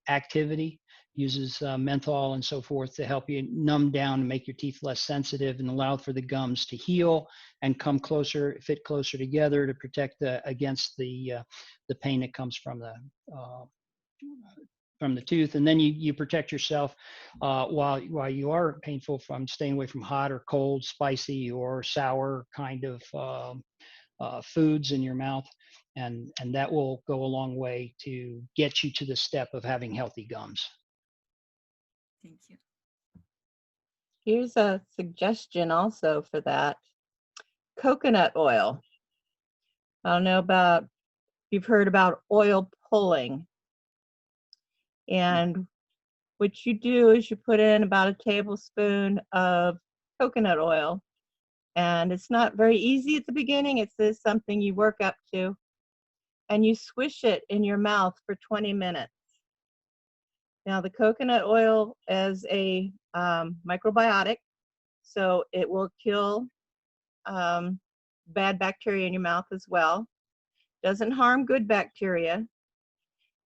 activity. Uses menthol and so forth to help you numb down and make your teeth less sensitive, and allow for the gums to heal and come closer, fit closer together to protect against the pain that comes from the tooth. And then you protect yourself while you are painful from staying away from hot or cold, spicy or sour kind of foods in your mouth. And that will go a long way to get you to the step of having healthy gums. Thank you. Here's a suggestion also for that. Coconut oil. I don't know if you've heard about oil pulling. And what you do is you put in about a tablespoon of coconut oil. And it's not very easy at the beginning. It's something you work up to. And you swish it in your mouth for 20 minutes. Now, the coconut oil is a microbiotic, so it will kill bad bacteria in your mouth as well. Doesn't harm good bacteria.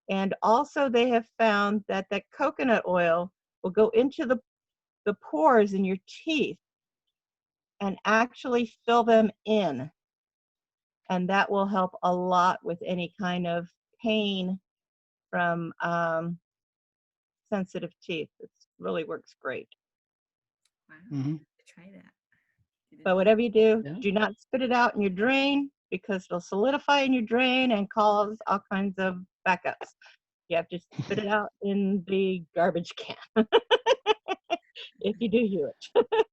And also they have found that coconut oil will go into the pores in your teeth and actually fill them in. And that will help a lot with any kind of pain from sensitive teeth. It really works great. Wow. Mm-hmm. Try that. But whatever you do, do not spit it out in your drain, because it'll solidify in your drain and cause all kinds of backups. You have to spit it out in the garbage can. if you do use it.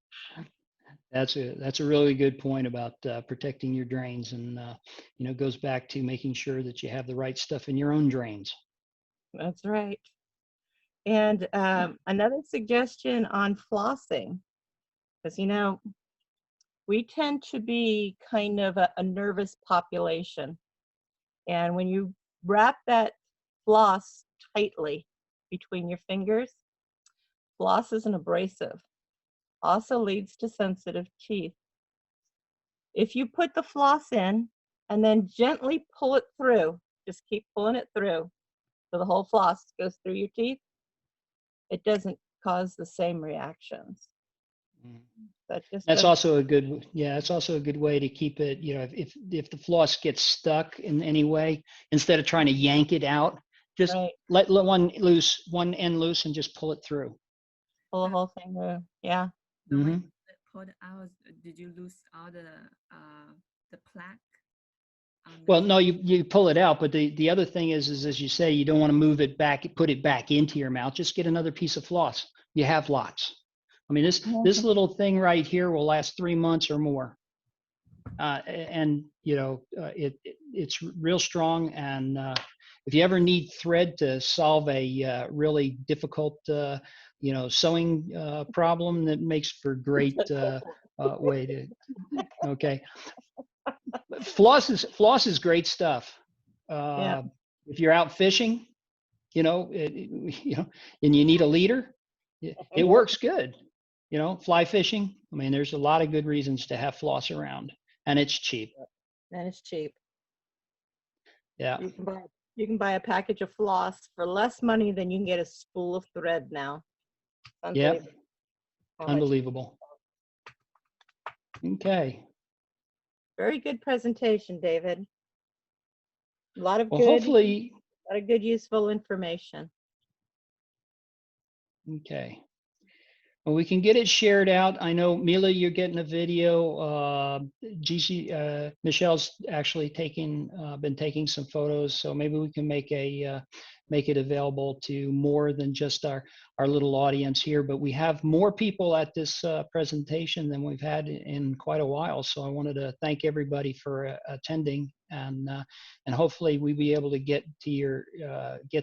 That's a really good point about protecting your drains, and you know, it goes back to making sure that you have the right stuff in your own drains. That's right. And another suggestion on flossing, because you know, we tend to be kind of a nervous population. And when you wrap that floss tightly between your fingers, floss is an abrasive. Also leads to sensitive teeth. If you put the floss in and then gently pull it through, just keep pulling it through so the whole floss goes through your teeth, it doesn't cause the same reactions. That's also a good, yeah, it's also a good way to keep it, you know, if the floss gets stuck in any way, instead of trying to yank it out, just let one end loose and just pull it through. Pull the whole thing through, yeah. Mm-hmm. Pulled out, did you lose all the plaque? Well, no, you pull it out, but the other thing is as you say, you don't want to move it back, put it back into your mouth. Just get another piece of floss. You have lots. I mean, this little thing right here will last 3 months or more, and you know it's real strong. And if you ever need thread to solve a really difficult you know, sewing problem, that makes for great way to. Okay. Floss is great stuff. Yeah. If you're out fishing, you know, you know, and you need a leader, it works good. You know, fly fishing. I mean, there's a lot of good reasons to have floss around, and it's cheap. And it's cheap. Yeah. You can buy a package of floss for less money than you can get a spool of thread now. Yeah. Unbelievable. Okay. Very good presentation, David. A lot of hopefully, a lot of good useful information. Okay. Well, we can get it shared out. I know, Mila, you're getting a video. Michelle's actually been taking some photos, so maybe we can make it available to more than just our little audience here. But we have more people at this presentation than we've had in quite a while. So I wanted to thank everybody for attending, and hopefully we'll be able to get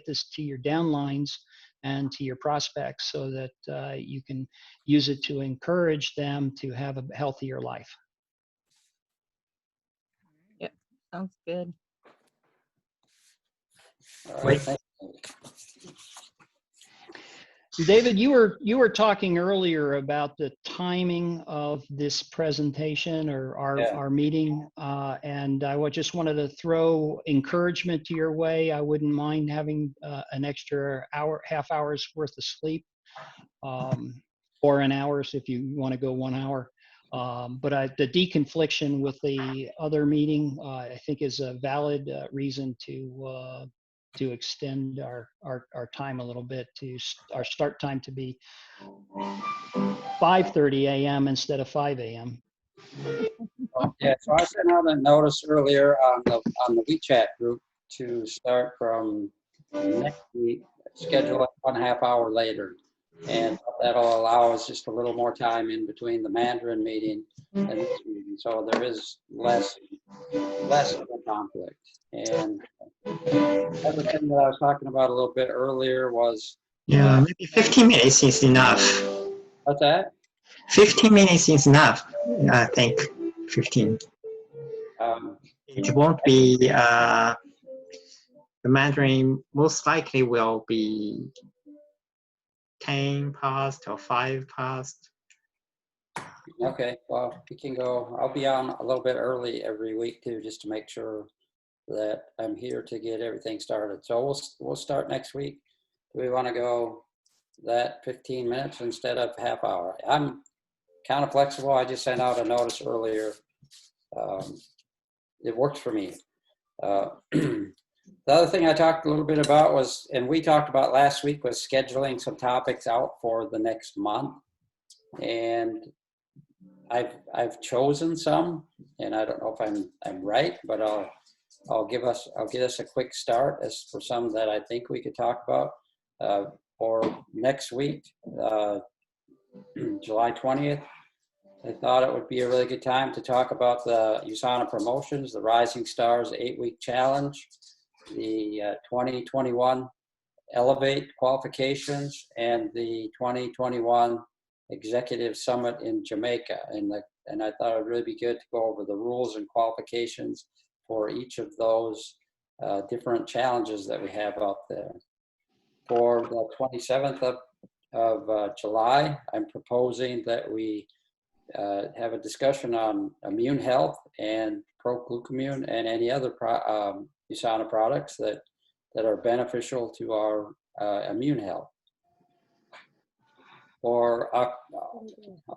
this to your downlines and to your prospects, so that you can use it to encourage them to have a healthier life. Yep, sounds good. Right. David, you were talking earlier about the timing of this presentation or our meeting, and I just wanted to throw encouragement to your way. I wouldn't mind having an extra half hour's worth of sleep, or an hour's if you want to go 1 hour. But the deconfliction with the other meeting, I think, is a valid reason to extend our time a little bit, to our start time to be 5:30 a.m. instead of 5 a.m. Yeah, so I sent out a notice earlier on the WeChat group to start from next week, schedule it 1.5 hours later. And that'll allow us just a little more time in between the Mandarin meeting and this meeting. So there is less of a conflict. And the other thing that I was talking about a little bit earlier was... Yeah, maybe 15 minutes is enough. What's that? 15 minutes is enough, I think. 15. It won't be, the Mandarin most likely will be 10 past or 5 past. Okay, well, we can go. I'll be on a little bit early every week too, just to make sure that I'm here to get everything started. So we'll start next week. Do we want to go that 15 minutes instead of half hour? I'm kind of flexible. I just sent out a notice earlier. It works for me. The other thing I talked a little bit about was, and we talked about last week, was scheduling some topics out for the next month. And I've chosen some, and I don't know if I'm right, but I'll give us a quick start as for some that I think we could talk about for next week. July 20th. I thought it would be a really good time to talk about the USANA promotions, the Rising Stars 8-week challenge, the 2021 Elevate qualifications, and the 2021 Executive Summit in Jamaica. And I thought it would really be good to go over the rules and qualifications for each of those different challenges that we have out there. For the 27th of July, I'm proposing that we have a discussion on immune health and pro-glucomune and any other USANA products that are beneficial to our immune health. For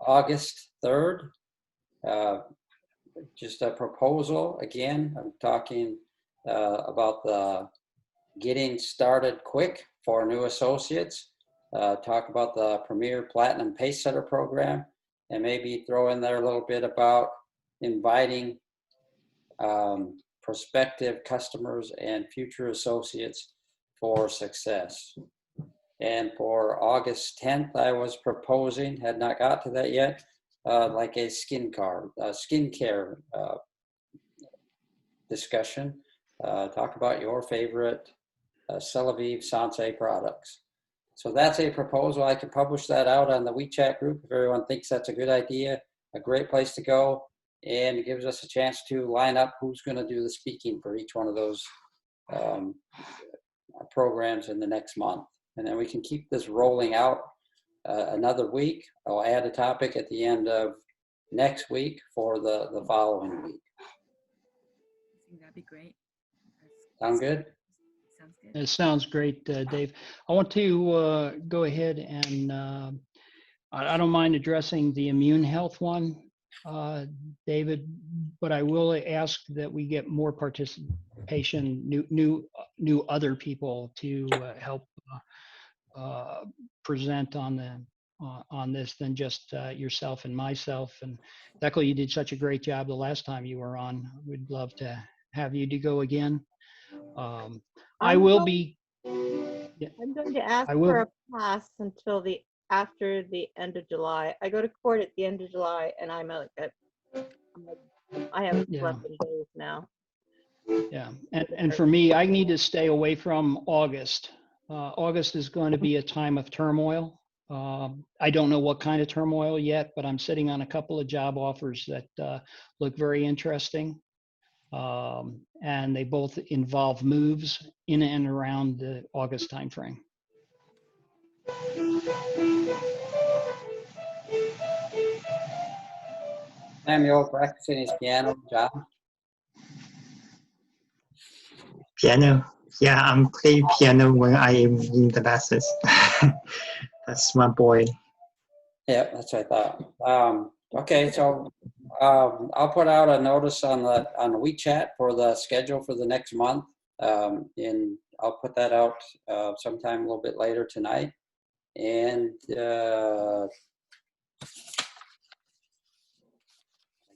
August 3rd, just a proposal. Again, I'm talking about the getting started quick for new associates. Talk about the Premier Platinum Pace Setter program, and maybe throw in there a little bit about inviting prospective customers and future associates for success. And for August 10th, I was proposing, had not got to that yet, like a skincare discussion. Talk about your favorite Celavive Sensei products. So that's a proposal. I can publish that out on the WeChat group if everyone thinks that's a good idea, a great place to go, and it gives us a chance to line up who's going to do the speaking for each one of those programs in the next month. And then we can keep this rolling out another week. I'll add a topic at the end of next week for the following week. I think that'd be great. Sound good? Sounds good. It sounds great, Dave. I want to go ahead and I don't mind addressing the immune health one, David, but I will ask that we get more participation, new other people to help present on this than just yourself and myself. And Faculte, you did such a great job the last time you were on. We'd love to have you to go again. I will be. Yeah, I'm going to ask I will. for a pass until after the end of July. I go to court at the end of July, and I haven't slept in days now. Yeah, and for me, I need to stay away from August. August is going to be a time of turmoil. I don't know what kind of turmoil yet, but I'm sitting on a couple of job offers that look very interesting. And they both involve moves in and around the August timeframe. Samuel practicing his piano, John? Piano. Yeah, I'm playing piano when I am in the lessons. That's my boy. Yeah, that's what I thought. Okay, so I'll put out a notice on the WeChat for the schedule for the next month. I'll put that out sometime a little bit later tonight. And I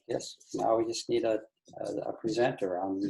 guess now we just need a presenter on